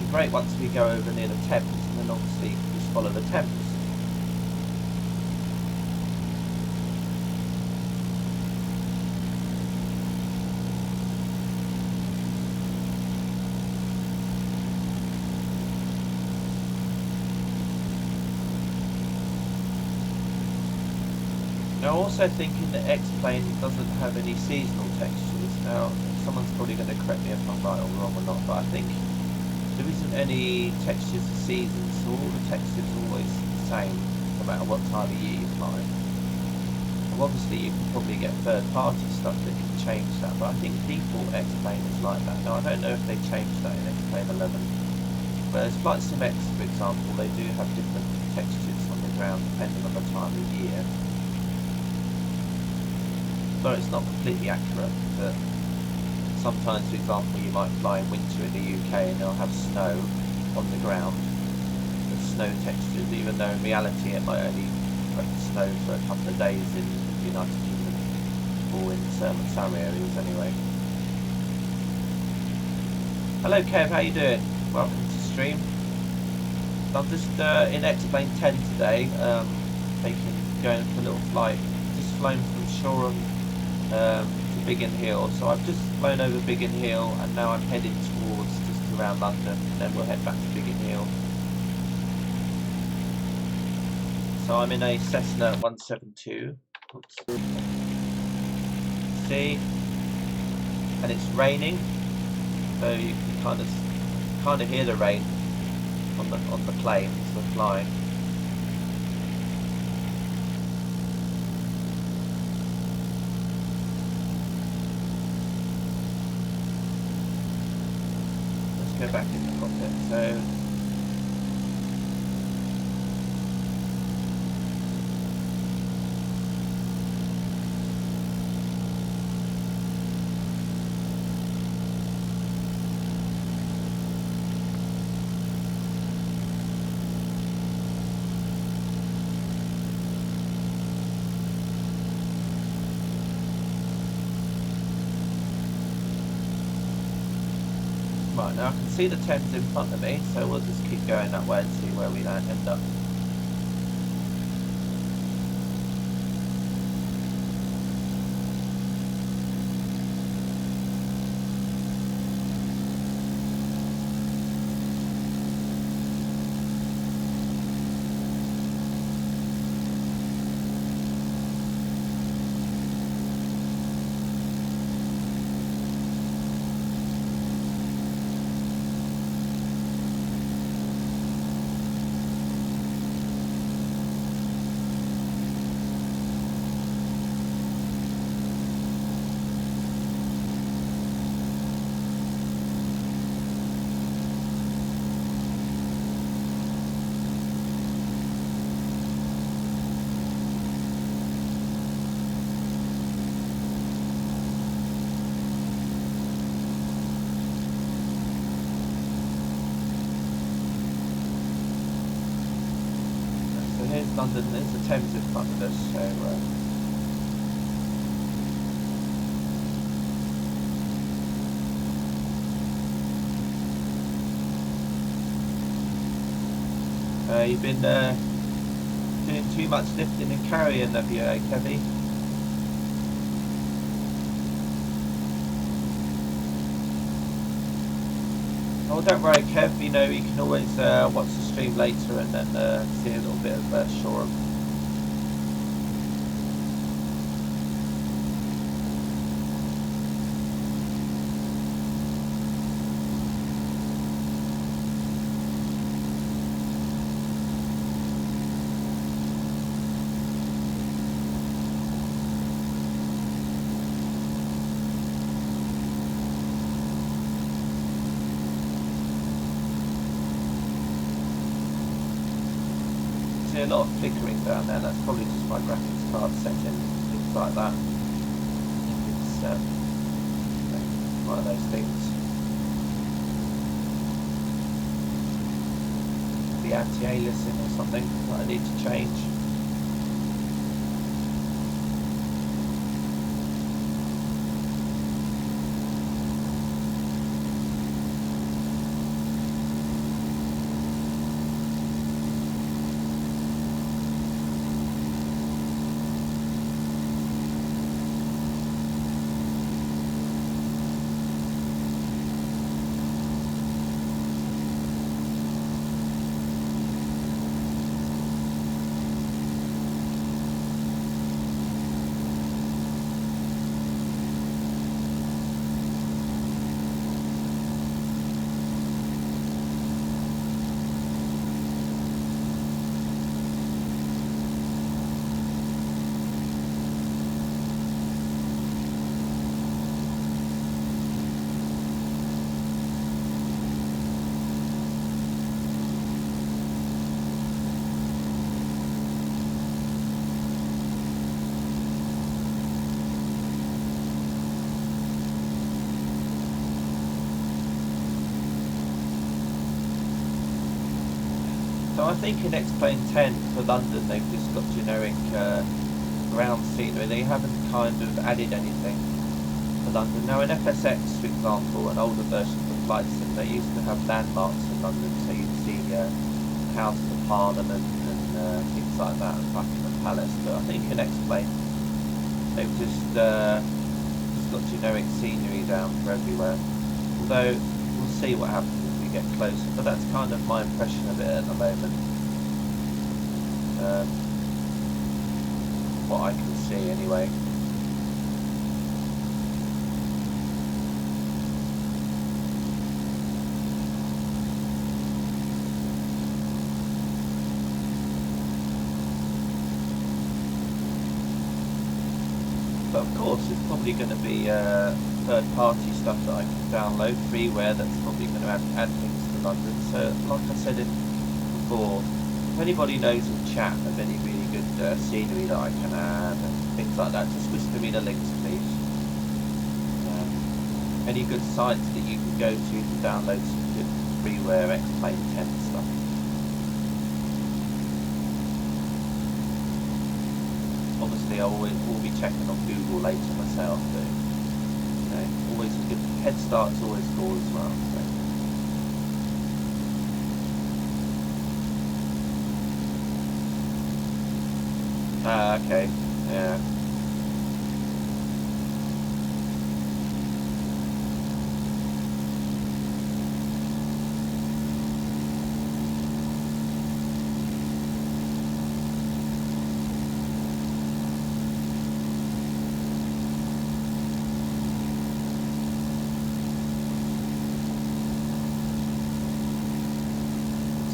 Great once we go over near the Thames, and then obviously just follow the Thames. Now, also thinking that X-Plane doesn't have any seasonal textures. Now, someone's probably going to correct me if I'm right or wrong or not, but I think there isn't any textures for seasons, so all the textures are always the same, no matter what time of year you fly. And obviously you can probably get third-party stuff that can change that, but I think default X-Plane is like that. Now I don't know if they changed that in X-Plane 11, but as Flight Sim X, for example, they do have different textures on the ground depending on the time of year. So it's not completely accurate, but sometimes, for example, you might fly in winter in the UK and they'll have snow on the ground, with snow textures, even though in reality it might only snow for a couple of days in the United Kingdom, or in some areas anyway. Hello Kev, how you doing? Welcome to stream. I'm just in X-Plane 10 today, going for a little flight. Just flown from Shoreham to Biggin Hill, so I've just flown over Biggin Hill and now I'm heading towards just around London, and then we'll head back to Biggin Hill. So I'm in a Cessna 172. Oops. See, and it's raining, so you can kind of hear the rain on the plane as they're flying. Go back in the cockpit. So right, now I can see the Thames in front of me, so we'll just keep going that way and see where we end up. London, there's the Thames in front of us, so you've been doing too much lifting and carrying, have you, Kevy? Oh, don't worry, Kev. You know, you can always watch the stream later and then see a little bit of Shoreham. A lot of flickering down there. That's probably just my graphics card setting, things like that. I think it's one of those things. The anti-aliasing or something that I need to change. So I think in X-Plane 10 for London they've just got generic ground scenery. They haven't kind of added anything for London. Now in FSX, for example, an older version of Flight Sim, they used to have landmarks in London, so you'd see House of Parliament and things like that, and Buckingham Palace. But I think in X-Plane they've just got generic scenery down for everywhere. Although we'll see what happens get closer, but that's kind of my impression of it at the moment. What I can see anyway. But of course it's probably going to be third-party stuff that I can download, freeware, that's probably going to add things to London. So, like I said before, if anybody knows in chat of any really good scenery that I can add and things like that, just whisper me the links, please. Any good sites that you can go to download some good freeware X-Plane 10 stuff. Obviously, I will be checking on Google later myself, but always a good head start's always cool as well. So. Okay, yeah.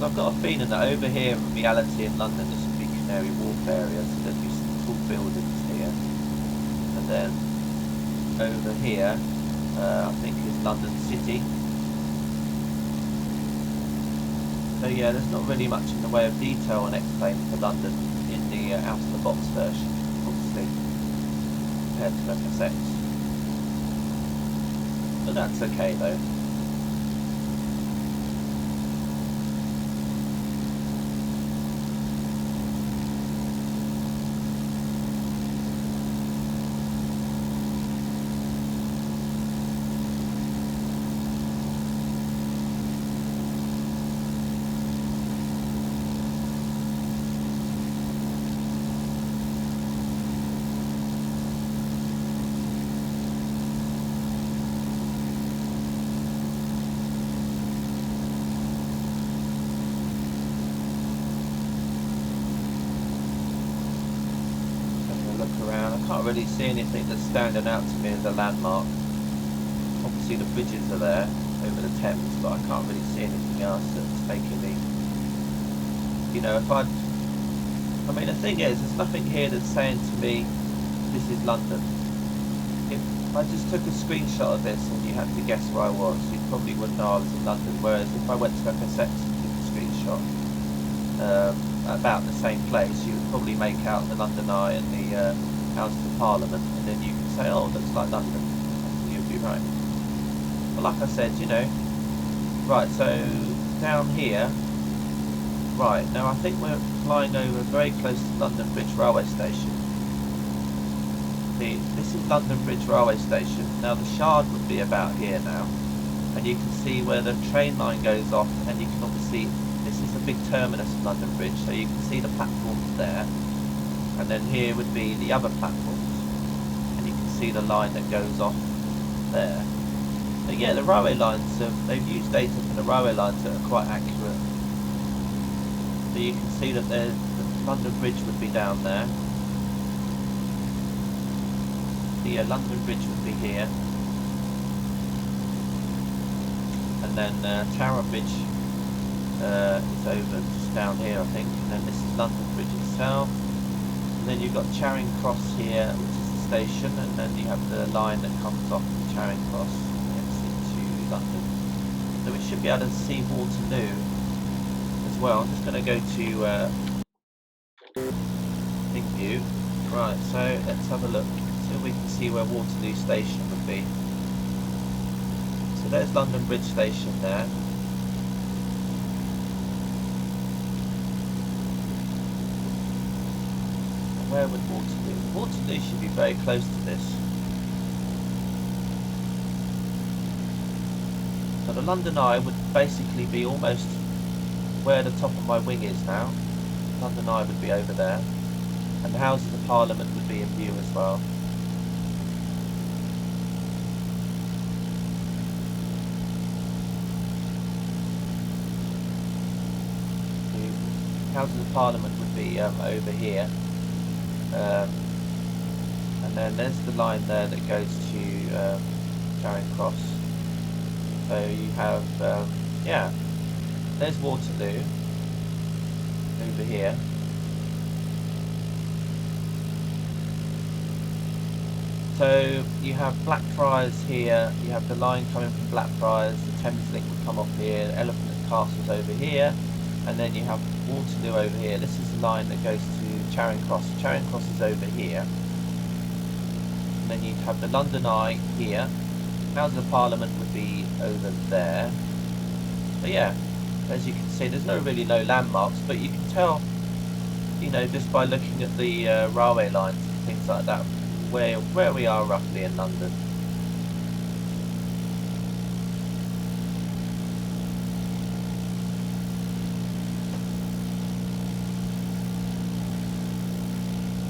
I've got a feeling that over here in reality in London this would be Canary Wharf area, so there'd be some tall buildings here. And then over here, I think is London City. So yeah, there's not really much in the way of detail on X-Plane for London in the out-of-the-box version, obviously, compared to FSX. But that's okay though. really see anything that's standing out to me as a landmark. Obviously the bridges are there over the Thames, but I can't really see anything else that's making me, you know, I mean, the thing is, there's nothing here that's saying to me, this is London. If I just took a screenshot of this and you had to guess where I was, you probably wouldn't know I was in London, whereas if I went to a cassette and took a screenshot about the same place, you would probably make out the London Eye and the Houses of Parliament, and then you could say, oh, it looks like London. You'd be right. But like I said, you know, right, so down here, right, now I think we're flying over very close to London Bridge Railway Station. This is London Bridge Railway Station. Now the Shard would be about here now, and you can see where the train line goes off, and you can obviously, this is a big terminus of London Bridge, so you can see the platforms there, and then here would be the other platforms, and you can see the line that goes off there. But yeah, the railway lines, they've used data for the railway lines that are quite accurate. So you can see that the London Bridge would be down there. The London Bridge would be here. And then Tower Bridge is over just down here, I think. And then this is London Bridge itself. And then you've got Charing Cross here, which is the station. And then you have the line that comes off from Charing Cross into London. So we should be able to see Waterloo as well. I'm just going to go to Big View. Right, so let's have a look. So we can see where Waterloo Station would be. So there's London Bridge Station there. And where would Waterloo? Waterloo should be very close to this. So the London Eye would basically be almost where the top of my wing is now. London Eye would be over there. And the Houses of Parliament would be in view as well. The Houses of Parliament would be over here. And then there's the line there that goes to Charing Cross. So you have, yeah, there's Waterloo over here. So you have Blackfriars here, you have the line coming from Blackfriars, the Thames Link would come off here, Elephant and Castle's over here, and then you have Waterloo over here. This is the line that goes to Charing Cross. Charing Cross is over here. And then you'd have the London Eye here. Houses of Parliament would be over there. But yeah, as you can see, there's really no landmarks, but you can tell, you know, just by looking at the railway lines and things like that, where we are roughly in London.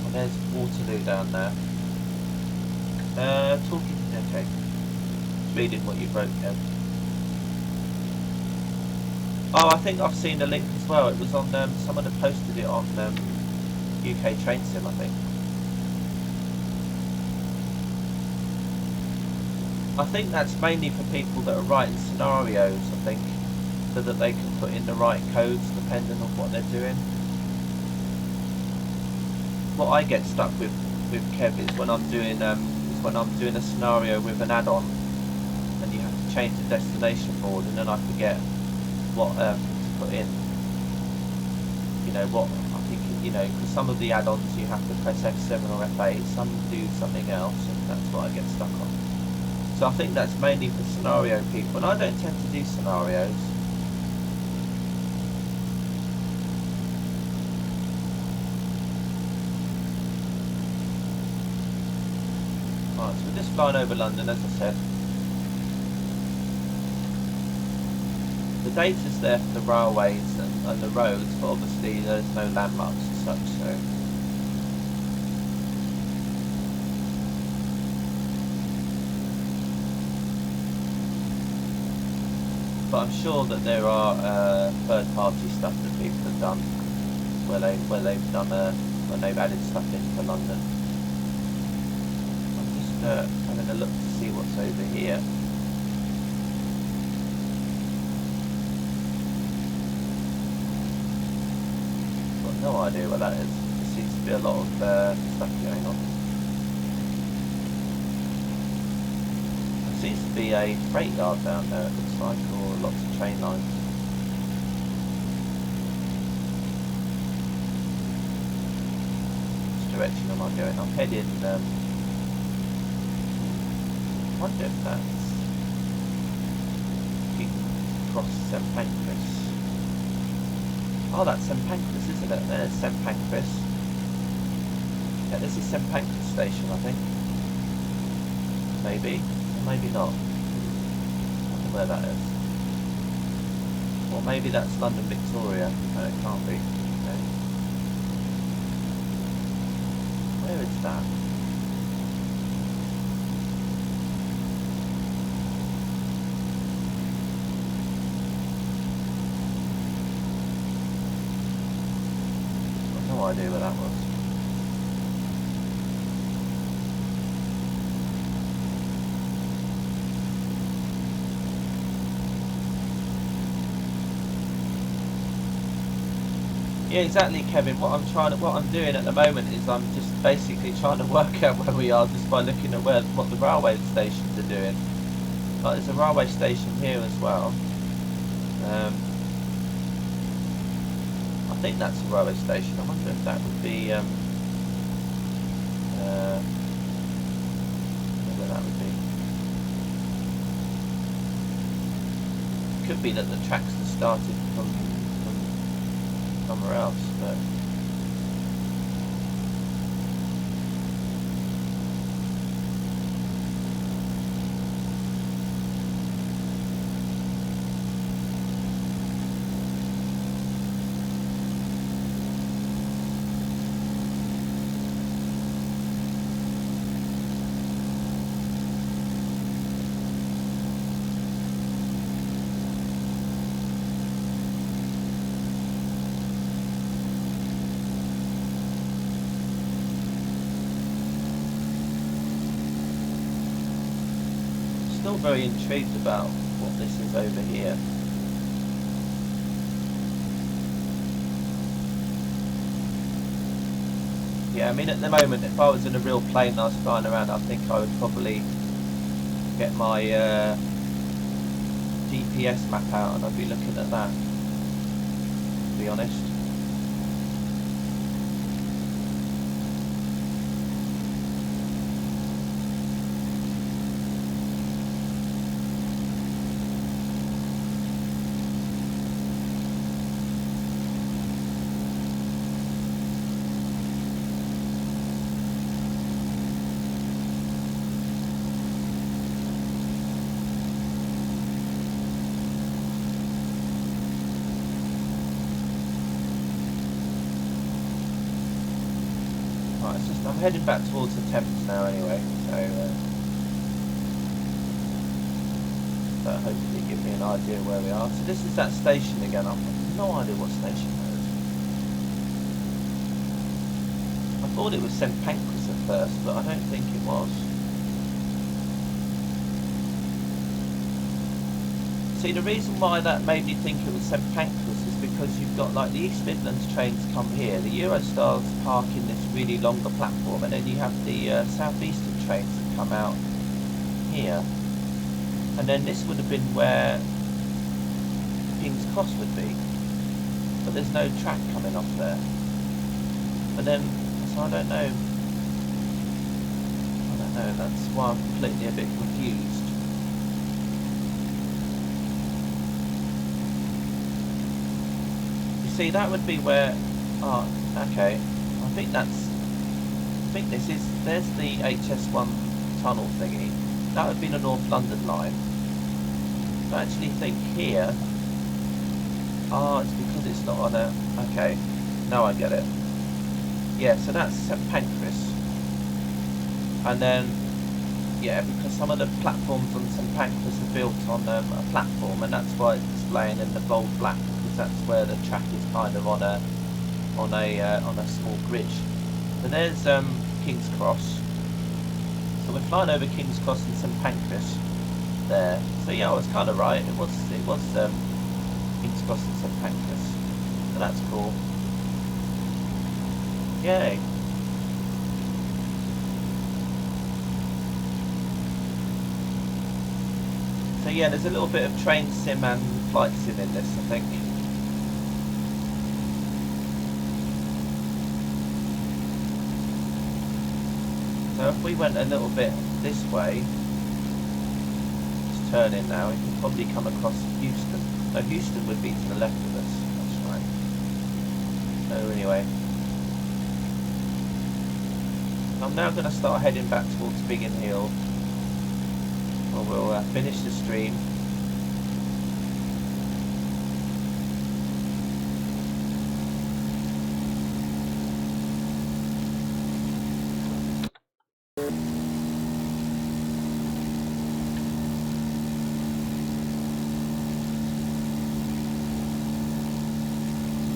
And there's Waterloo down there. Okay. Reading what you wrote, Kev. Oh, I think I've seen the link as well. It was on, someone had posted it on UK Train Sim, I think. I think that's mainly for people that are writing scenarios, I think, so that they can put in the right codes depending on what they're doing. What I get stuck with Kev is when I'm doing a scenario with an add-on, and you have to change the destination board, and then I forget what to put in. You know what I think, you know, because some of the add-ons you have to press F7 or F8, some do something else, and that's what I get stuck on. So I think that's mainly for scenario people, and I don't tend to do scenarios. Right, so we're just flying over London, as I said. The data's there for the railways and the roads, but obviously there's no landmarks as such, so. But I'm sure that there are third-party stuff that people have done where they've done when they've added stuff in for London. having a look to see what's over here. Got no idea what that is. There seems to be a lot of stuff going on. There seems to be a freight yard down there, it looks like, or lots of train lines. Which direction am I going? I'm heading, I wonder if that's across St Pancras. Oh, that's St Pancras, isn't it? There's St Pancras. Yeah, this is St Pancras station, I think. Maybe, or maybe not. I don't know where that is. Or maybe that's London Victoria. No, it can't be. Okay. Where is that? I've no idea where that was. Yeah, exactly, Kevin. What I'm doing at the moment is I'm just basically trying to work out where we are just by looking at what the railway stations are doing. Like, there's a railway station here as well. I think that's a railway station. I wonder if that would be where that would be. Could be that the tracks have started from somewhere else, but still very intrigued about what this is over here. Yeah, I mean, at the moment, if I was in a real plane and I was flying around, I think I would probably get my GPS map out and I'd be looking at that, to be honest. I'm heading back towards the Thames now anyway, so that hopefully give me an idea where we are. So this is that station again. I've no idea what station that is. I thought it was St Pancras at first, but I don't think it was. See, the reason why that made me think it was St Pancras is because you've got, like, the East Midlands trains come here, the Eurostars park in this really longer platform, and then you have the South Eastern trains that come out here. And then this would have been where King's Cross would be, but there's no track coming off there. But then, so I don't know, that's why I'm completely a bit confused. See, that would be where, oh, okay, I think there's the HS1 tunnel thingy. That would be the North London line. So I actually think here, it's because it's not on a, okay, now I get it. Yeah, so that's St Pancras. And then, yeah, because some of the platforms on St Pancras are built on a platform, and that's why it's displaying in the bold black. That's where the track is kind of on a small bridge. So there's King's Cross. So So we're flying over King's Cross and St Pancras there. So yeah, I was kind of right. It was King's Cross and St Pancras. So that's cool. Yay. So yeah, there's a little bit of train sim and flight sim in this, I think. So if we went a little bit this way, just turn in now, we can probably come across Houston. No, Houston would be to the left of us, that's right. So anyway, I'm now going to start heading back towards Biggin Hill. Or we'll finish the stream.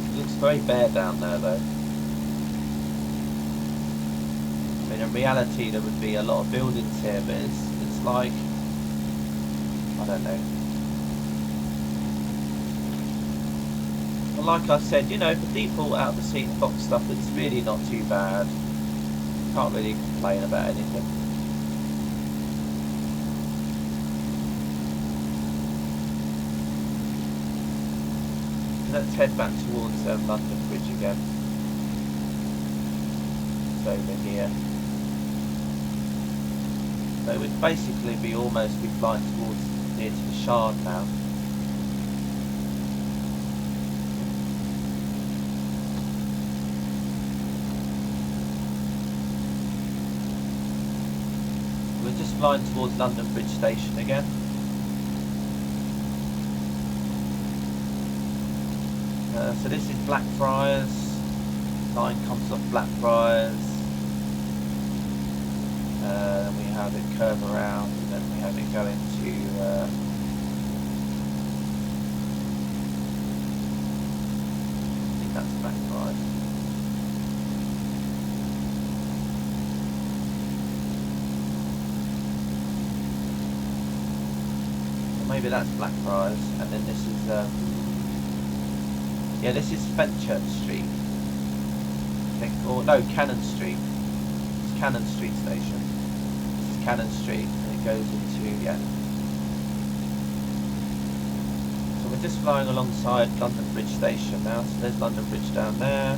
It looks very bare down there though. I mean, in reality there would be a lot of buildings here, but it's like, I don't know. Well, like I said, you know, for default out of the seat box stuff, it's really not too bad. Can't really complain about anything. Let's head back towards London Bridge again. It's over here. So we'd basically be almost be flying towards near to the Shard now. We're just flying towards London Bridge Station again. So this is Blackfriars. Line comes off Blackfriars. Then we have it curve around, and then we have it go into I think that's Blackfriars. Or maybe that's Blackfriars, and then this is yeah, this is Fenchurch Street, I think, or no, Cannon Street. It's Cannon Street Station. This is Cannon Street, and it goes into, yeah. So we're just flying alongside London Bridge Station now. So there's London Bridge down there.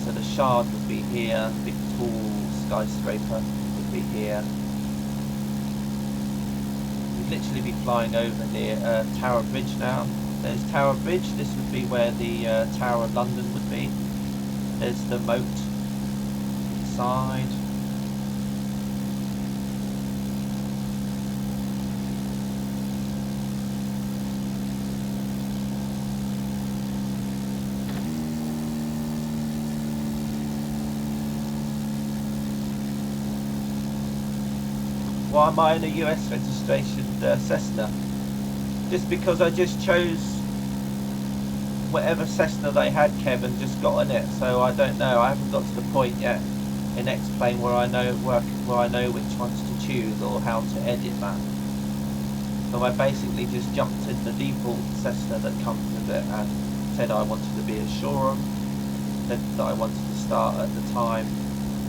So the Shard would be here. Big tall skyscraper would be here. We'd literally be flying over near Tower Bridge now. There's Tower Bridge. This would be where the Tower of London would be. There's the moat inside. Why am I in a US registrationed Cessna? Just because I just chose whatever Cessna they had, Kevin, just got on it. So I don't know. I haven't got to the point yet in X-Plane where I know where I know which ones to choose or how to edit that. So I basically just jumped in the default Cessna that comes with it and said I wanted to be at Shoreham, said that I wanted to start at the time,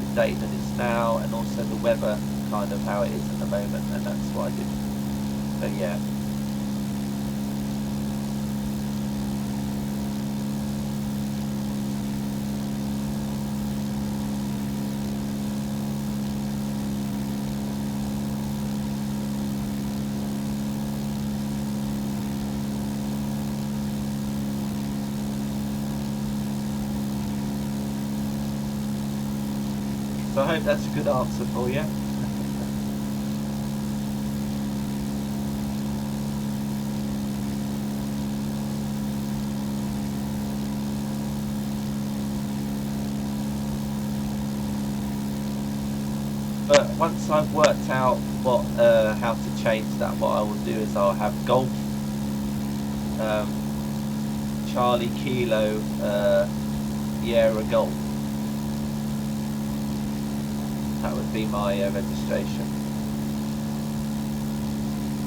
the date that it's now, and also the weather, kind of how it is at the moment, and that's what I did. So yeah. So I hope that's a good answer for you. But once I've worked out what how to change that, what I will do is I'll have Golf, Charlie Kilo, Sierra Golf. That would be my registration.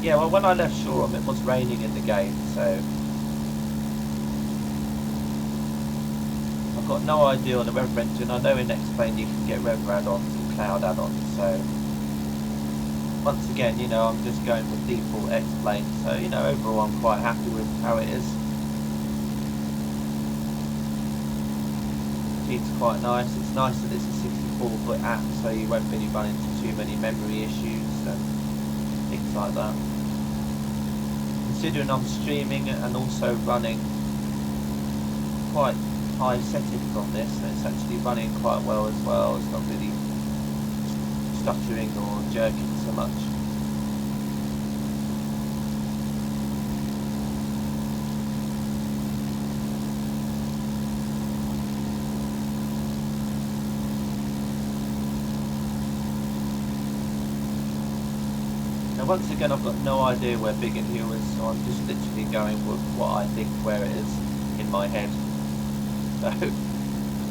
Yeah, well, when I left Shoreham, it was raining in the game, so I've got no idea on the weather engine. I know in X-Plane you can get weather add-ons and cloud add-ons, so once again, you know, I'm just going with default X-Plane, so, you know, overall I'm quite happy with how it is. It's quite nice. It's nice that it's a 64-bit app, so you won't really run into too many memory issues and things like that. Considering I'm streaming and also running quite high settings on this, and it's actually running quite well as well. It's not really stuttering or jerking so much. Once again, I've got no idea where Biggin Hill is, so I'm just literally going with what I think where it is in my head. So,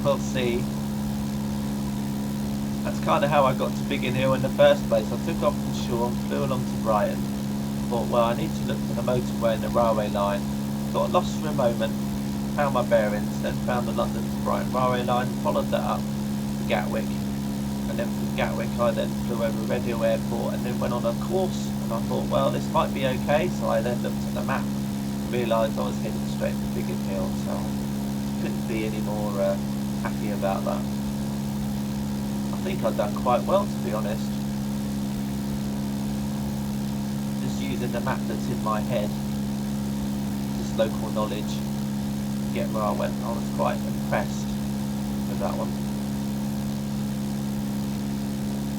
we'll see. That's kind of how I got to Biggin Hill in the first place. I took off from Shoreham, flew along to Brighton, thought, well, I need to look for the motorway and the railway line. Got lost for a moment, found my bearings, then found the London to Brighton railway line, followed that up to Gatwick. And then from Gatwick I then flew over Red Hill Airport and then went on a course, and I thought, well, this might be okay, so I then looked at the map and realised I was heading straight for Biggin Hill, so I couldn't be any more happy about that. I think I've done quite well, to be honest. Just using the map that's in my head, just local knowledge, to get where I went. I was quite impressed with that one.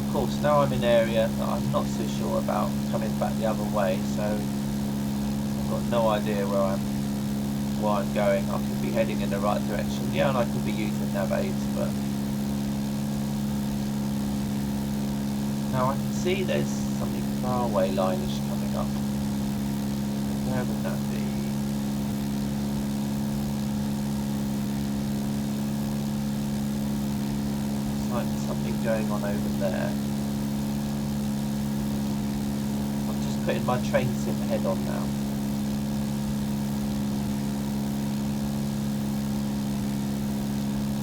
Of course, now I'm in an area that I'm not so sure about coming back the other way, so I've got no idea where I'm going. I could be heading in the right direction, yeah, and I could be using nav aids, but now I can see there's something railway line-ish coming up. Where would that be? Like something going on over there. I'm just putting my train sim head on now.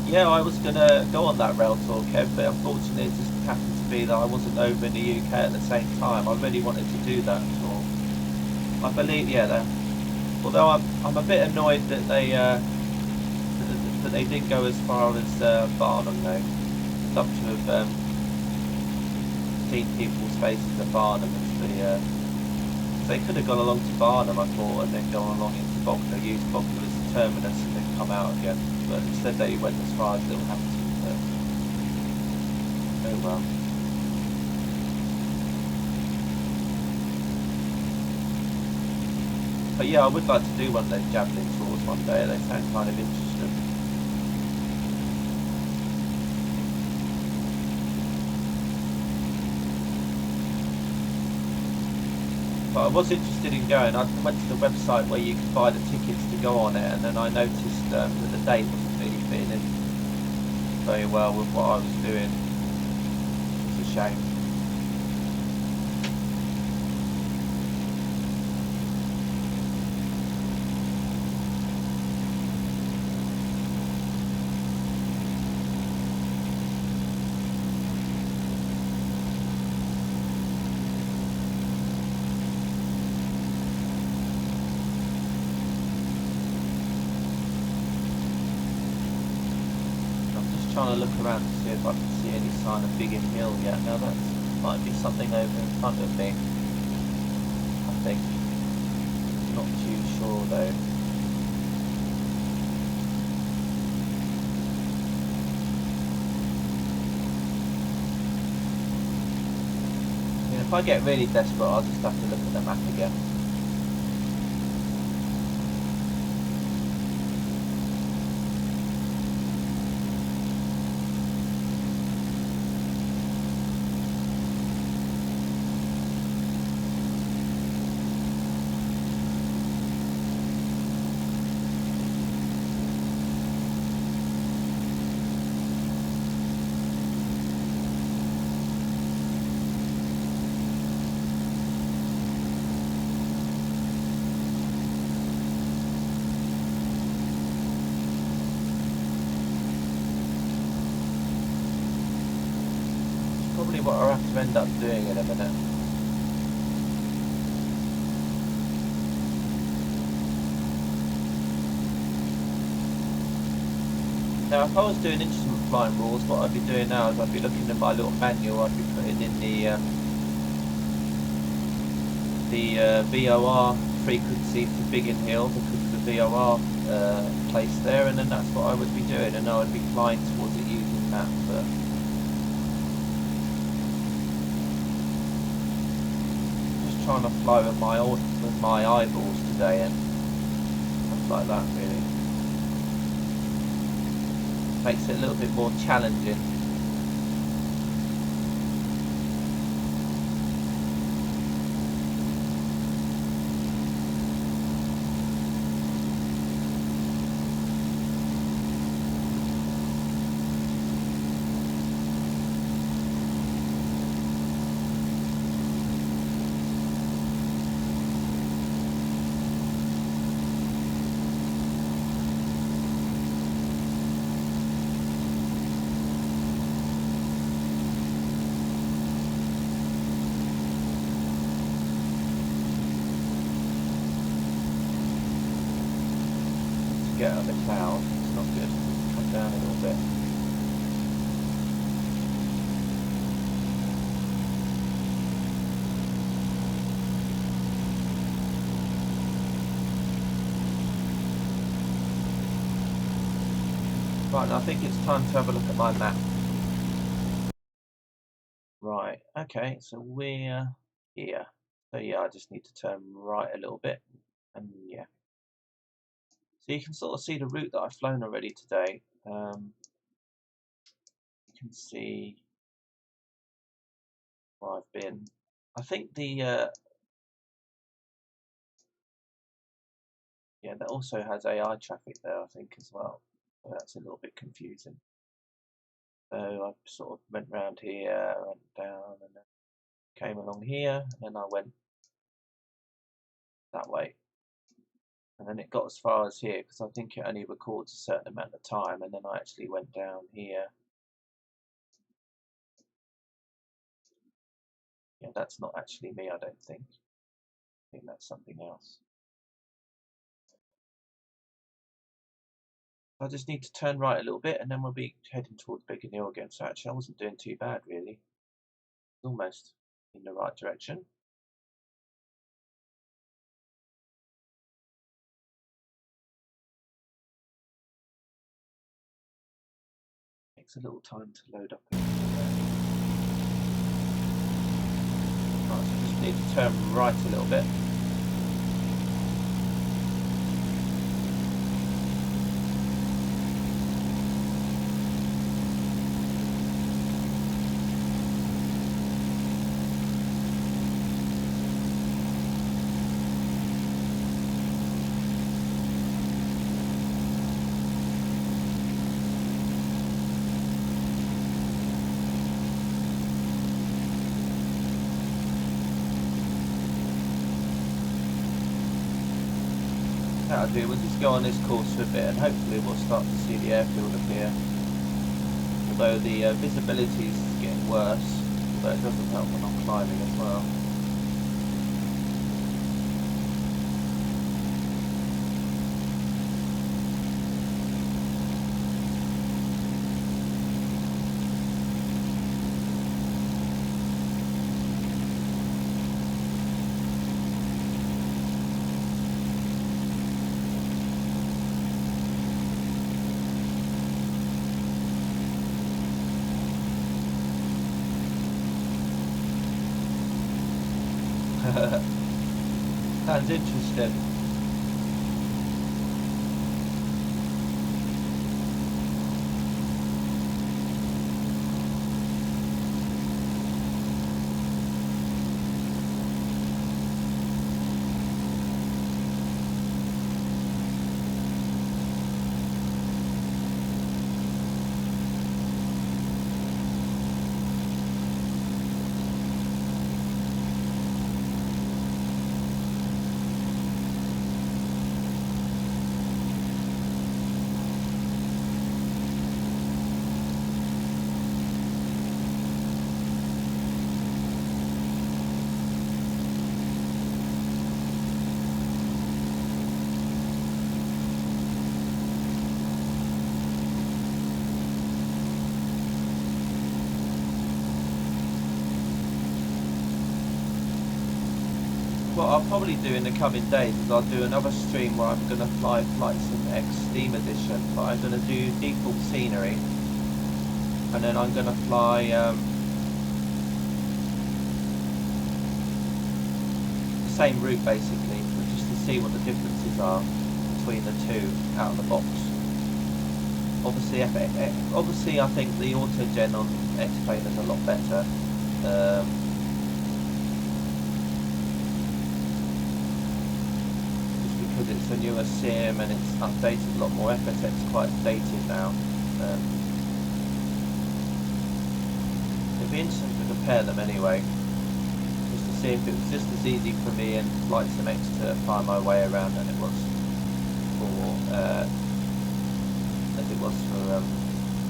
Yeah, I was gonna go on that rail tour, Kev, but unfortunately it just happened to be that I wasn't over in the UK at the same time. I really wanted to do that tour. I believe, yeah, that. Although I'm a bit annoyed that they didn't go as far as Barnum though. I'd love to have seen people's faces at Barnum as they could have gone along to Barnum, I thought, and then gone along into Bognor, used Bognor as a terminus and then come out again. But instead they went as far as Littlehampton. Oh well. But yeah, I would like to do one of those javelin tours one day. They sound kind of interesting. But I was interested in going. I went to the website where you could buy the tickets to go on it, and then I noticed that the date wasn't really fitting in very well with what I was doing. It's a shame. Trying to look around to see if I can see any sign of Biggin Hill yet. Now that might be something over in front of me, I think. Not too sure though. Yeah, if I get really desperate, I'll just have to look at the map again. have to end up doing in a minute. Now, if I was doing instrument flying rules, what I'd be doing now is I'd be looking in my little manual. I'd be putting in the VOR frequency for Biggin Hill because of the VOR place there, and then that's what I would be doing, and I would be flying towards it using that. But just trying to fly with my eyeballs today and stuff like that. Really makes it a little bit more challenging. Get out of the cloud, it's not good. Come down a little bit. Right, I think it's time to have a look at my map. Right, okay, so we're here. So yeah, I just need to turn right a little bit, and yeah. So you can sort of see the route that I've flown already today. You can see where I've been. I think yeah, that also has AI traffic there, I think, as well. So that's a little bit confusing. So I sort of went round here, went down, and then came along here, and then I went that way. And then it got as far as here, because I think it only records a certain amount of time, and then I actually went down here. Yeah, that's not actually me, I don't think. I think that's something else. I just need to turn right a little bit, and then we'll be heading towards Biggin Hill again. So actually, I wasn't doing too bad, really. Almost in the right direction. Takes a little time to load up. Right, so just need to turn right a little bit. What I'll do, we'll just go on this course for a bit, and hopefully we'll start to see the airfield appear. Although the visibility is getting worse, but it doesn't help when I'm climbing as well. Sounds interesting. what I'll probably do in the coming days is I'll do another stream where I'm going to fly flights in X Steam Edition, but I'm going to do default scenery, and then I'm going to fly the same route basically, just to see what the differences are between the two out of the box. Obviously, I think the auto-gen on X-Plane is a lot better. Just because it's a newer sim and it's updated a lot more. FSX quite dated now. It'd be interesting to compare them anyway, just to see if it was just as easy for me in Flight Sim X to find my way around than it was for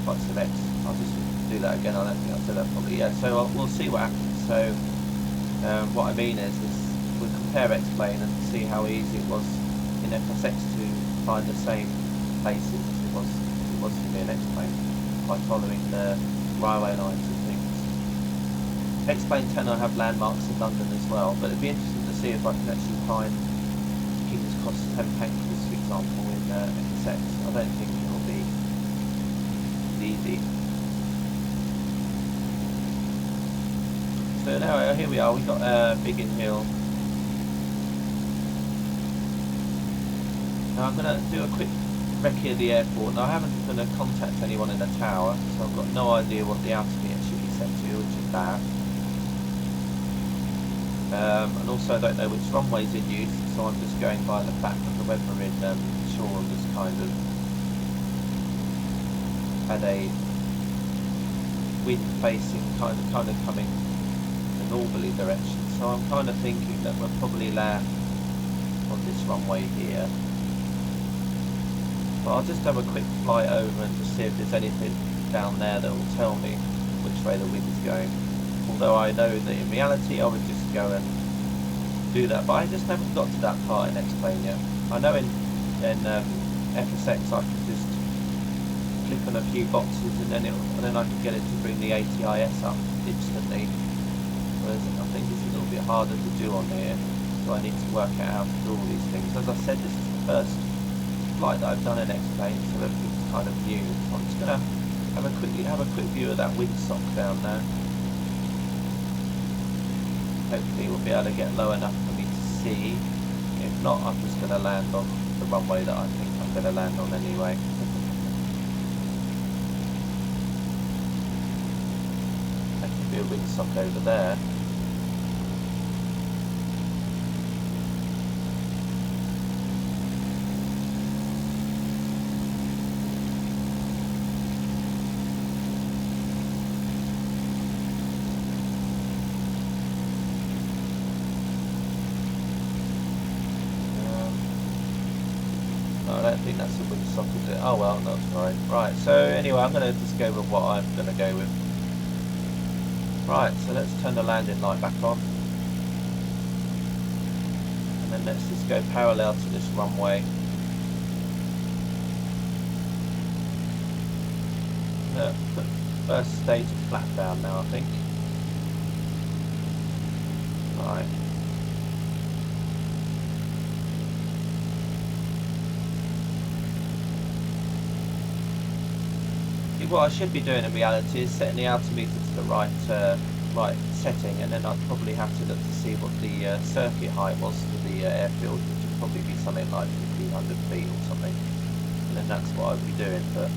Flight Sim X. I'll just do that again. I don't think I said that probably. Yeah. So we'll see what happens. So what I mean is we'll compare X-Plane and see how easy it was in FSX to find the same places as it was to be in X-Plane by following the railway lines and things. X-Plane 10 I have landmarks in London as well, but it'd be interesting to see if I can actually find King's Cross 10 Pancras, for example, in FSX. I don't think it will be easy. So now here we are, we've got Biggin Hill. Now I'm going to do a quick recce of the airport. Now I haven't going to contact anyone in the tower, so I've got no idea what the altimeter should be set to, which is bad. And also I don't know which runway's in use, so I'm just going by the fact that the weather in Shoreham is kind of had a wind facing kind of coming the northerly direction, so I'm kind of thinking that we'll probably land on this runway here. But I'll just have a quick flight over and just see if there's anything down there that will tell me which way the wind is going. Although I know that in reality I would just go and do that, but I just haven't got to that part in X-Plane yet. I know in FSX I can just click on a few boxes and then I can get it to bring the ATIS up instantly. Whereas I think it's a little bit harder to do on here, so I need to work out how to do all these things. As I said, this is the first flight that I've done in X-Plane, so everything's kind of new. So I'm just gonna have a quick view of that windsock down there. Hopefully we'll be able to get low enough for me to see. If not, I'm just going to land on the runway that I think I'm going to land on anyway. There could be a windsock over there. I don't think that's a windsock, is it? Oh well, that's fine. Right, so anyway, I'm going to just go with what I'm going to go with. Right, so let's turn the landing light back on. And then let's just go parallel to this runway. First stage of flat down now, I think. Right. What I should be doing in reality is setting the altimeter to the right setting, and then I'd probably have to look to see what the circuit height was for the airfield, which would probably be something like 1500 feet or something, and then that's what I'd be doing. But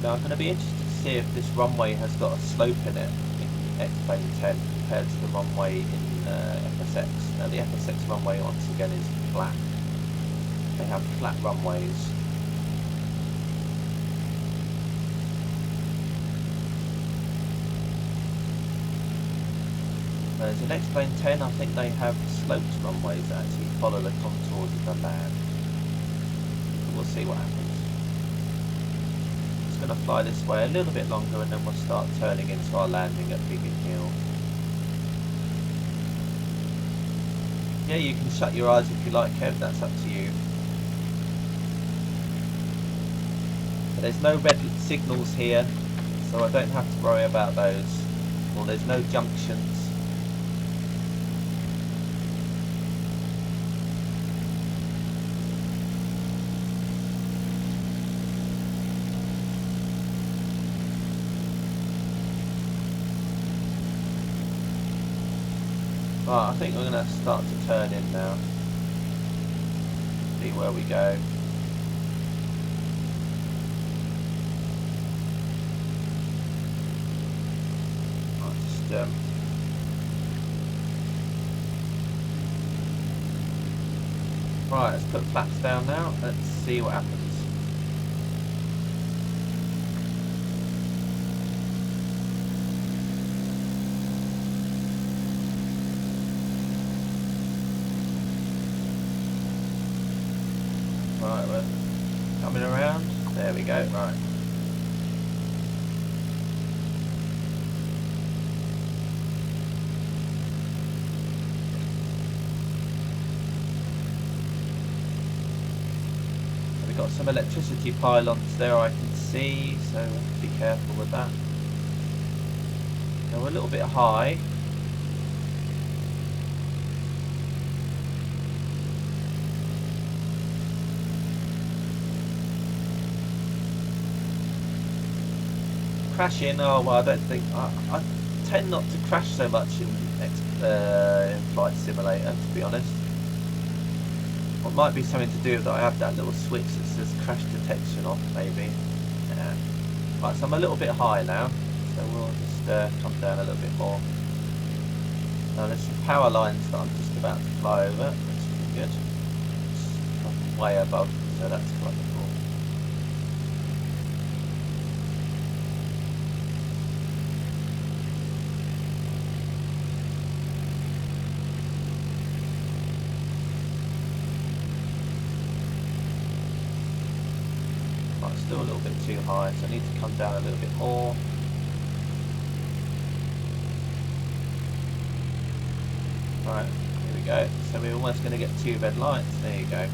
I'm going to be interested to see if this runway has got a slope in it in X-Plane 10 compared to the runway in FSX. Now the FSX runway once again is flat. They have flat runways. Whereas in X-Plane 10 I think they have sloped runways that actually follow the contours of the land. But we'll see what happens. just going to fly this way a little bit longer and then we'll start turning into our landing at Biggin Hill. Yeah, you can shut your eyes if you like, Kev, that's up to you. But there's no red signals here, so I don't have to worry about those. Well, there's no junctions. Right, I think we're going to start to turn in now. See where we go. Right, let's put flaps down now. Let's see what happens. Right, we're coming around. There we go. Right. We've got some electricity pylons there I can see, so be careful with that. Now we're a little bit high. Crashing, oh well, I don't think I tend not to crash so much in Flight Simulator, to be honest. It might be something to do with that I have that little switch that says crash detection off, maybe. Yeah. Right, so I'm a little bit high now, so we'll just come down a little bit more. Now there's some power lines that I'm just about to fly over. That's pretty good. It's way above, so that's quite cool. Still a little bit too high, so I need to come down a little bit more. Right, here we go. So we're almost going to get 2 red lights. There you go.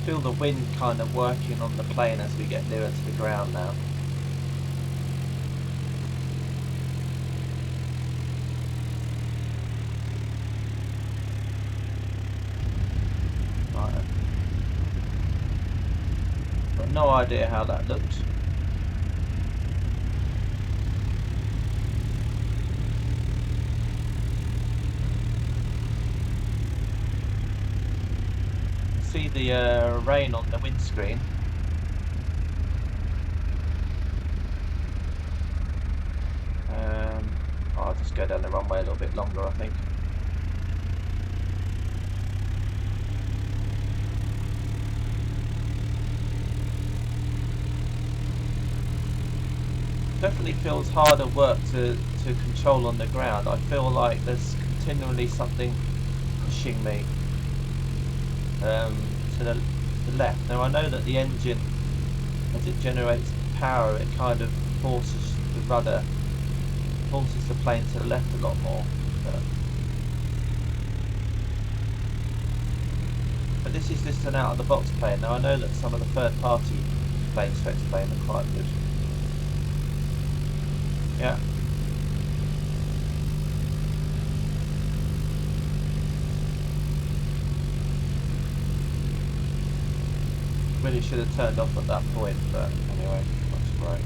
Feel the wind kind of working on the plane as we get nearer to the ground now. Right. Got no idea how that looked. See the rain on the windscreen. I'll just go down the runway a little bit longer, I think. Definitely feels harder work to control on the ground. I feel like there's continually something pushing me to the left. Now I know that the engine, as it generates power, it kind of forces the rudder, forces the plane to the left a lot more. But this is just an out-of-the-box plane. Now I know that some of the third-party planes for X-Plane are quite good. Yeah. Really should have turned off at that point, but anyway, that's right.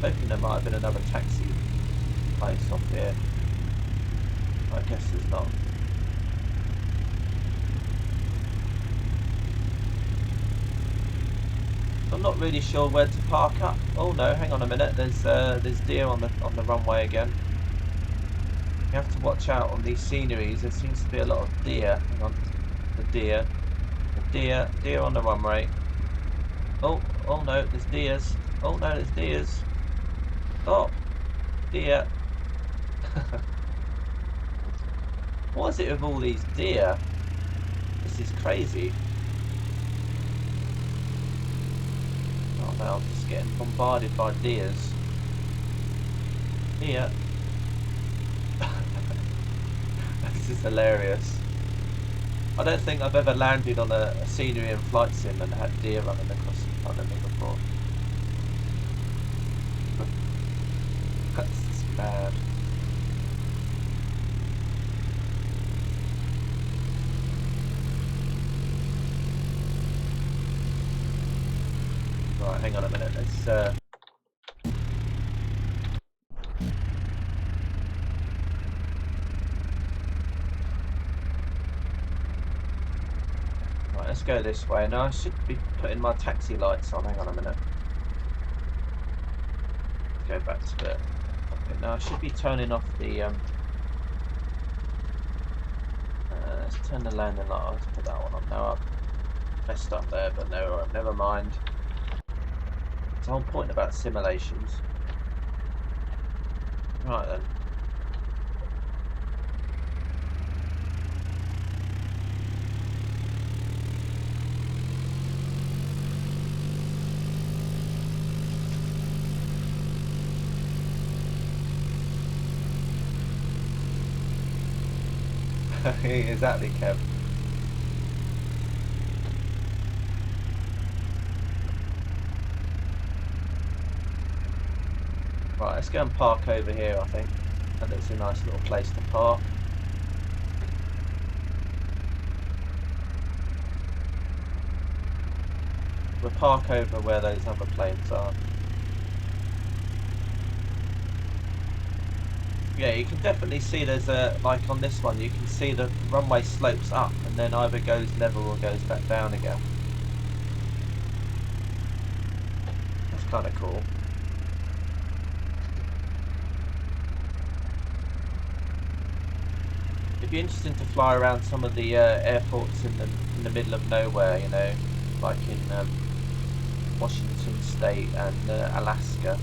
Hoping there might have been another taxi place off here. I guess there's not. I'm not really sure where to park up. Oh no, hang on a minute. There's deer on the runway again. You have to watch out on these sceneries. There seems to be a lot of deer. Hang on, the deer on the runway. Oh, oh no, there's deers. Oh no, there's deers. Stop, deer. What is it with all these deer? This is crazy. Oh no, I'm just getting bombarded by deers. Deer. This is hilarious. I don't think I've ever landed on a scenery in flight sim and had deer running across in front of me before. That's bad. Right, hang on a minute. Let's right, let's go this way. Now I should be putting my taxi lights on. Hang on a minute. Let's go back to the. Okay, now I should be turning off the. Let's turn the landing light. Let's put that one on. Now I've messed up there, but no, never mind. It's the whole point about simulations. Right then. Exactly, Kev. Right, let's go and park over here, I think. And it's a nice little place to park. We'll park over where those other planes are. Yeah, you can definitely see there's a, like on this one, you can see the runway slopes up and then either goes level or goes back down again. That's kind of cool. It'd be interesting to fly around some of the airports in the middle of nowhere, you know, like in Washington State and Alaska.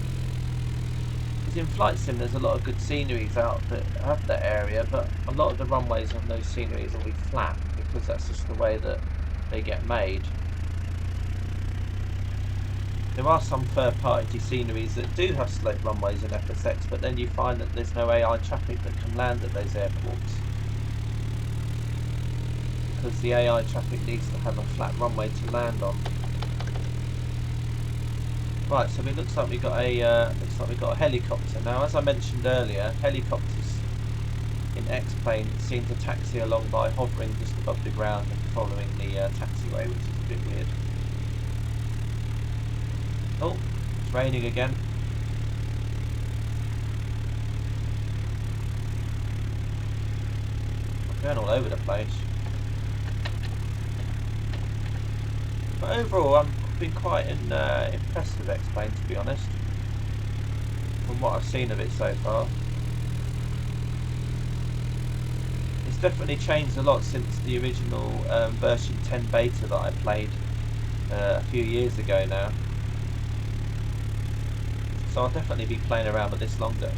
In flight sim there's a lot of good sceneries out that have that area, but a lot of the runways on those sceneries will be flat because that's just the way that they get made. There are some third-party sceneries that do have sloped runways in FSX, but then you find that there's no AI traffic that can land at those airports because the AI traffic needs to have a flat runway to land on. Right, so it looks like we got a helicopter now. As I mentioned earlier, helicopters in X-plane seem to taxi along by hovering just above the ground and following the taxiway, which is a bit weird. Oh, it's raining again. I'm going all over the place. But overall, I've been quite impressed with X-plane, to be honest, from what I've seen of it so far. It's definitely changed a lot since the original version 10 beta that I played a few years ago now. So I'll definitely be playing around with this longer.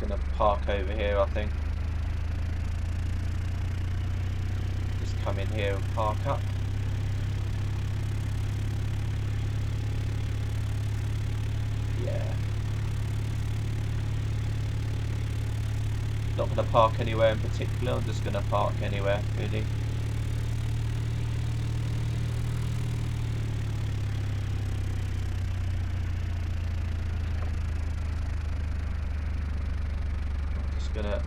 Gonna park over here, I think. Just come in here and park up. Yeah. Not gonna park anywhere in particular, I'm just gonna park anywhere, really. Gonna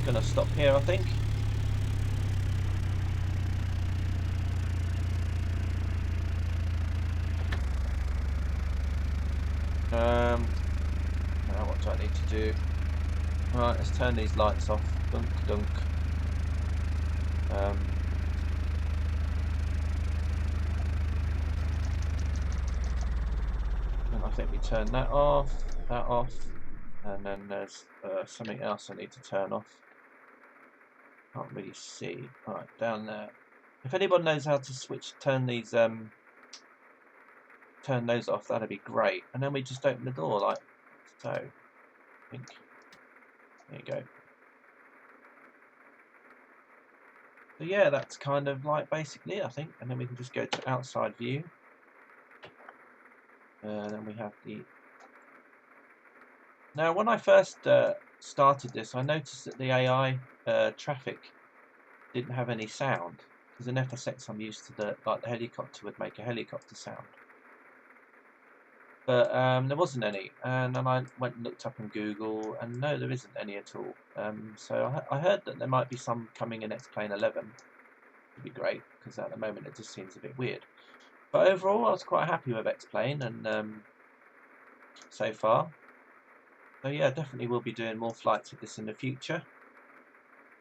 just going to stop here, I think. Now what do I need to do? Right, let's turn these lights off. Dunk, dunk. And I think we turn that off, and then there's something else I need to turn off. Can't really see. Right, down there. If anyone knows how to turn these, turn those off, that'd be great. And then we just open the door like so. I think. There you go. So yeah, that's kind of like basically it, I think. And then we can just go to outside view. Then we have the. Now, when I first started this, I noticed that the AI traffic didn't have any sound, because in FSX I'm used to the helicopter would make a helicopter sound, but there wasn't any. And then I went and looked up on Google, and no, there isn't any at all. So I heard that there might be some coming in X-Plane 11. It'd be great, because at the moment it just seems a bit weird. But overall, I was quite happy with X-Plane, and so far. So yeah, definitely we'll be doing more flights of this in the future.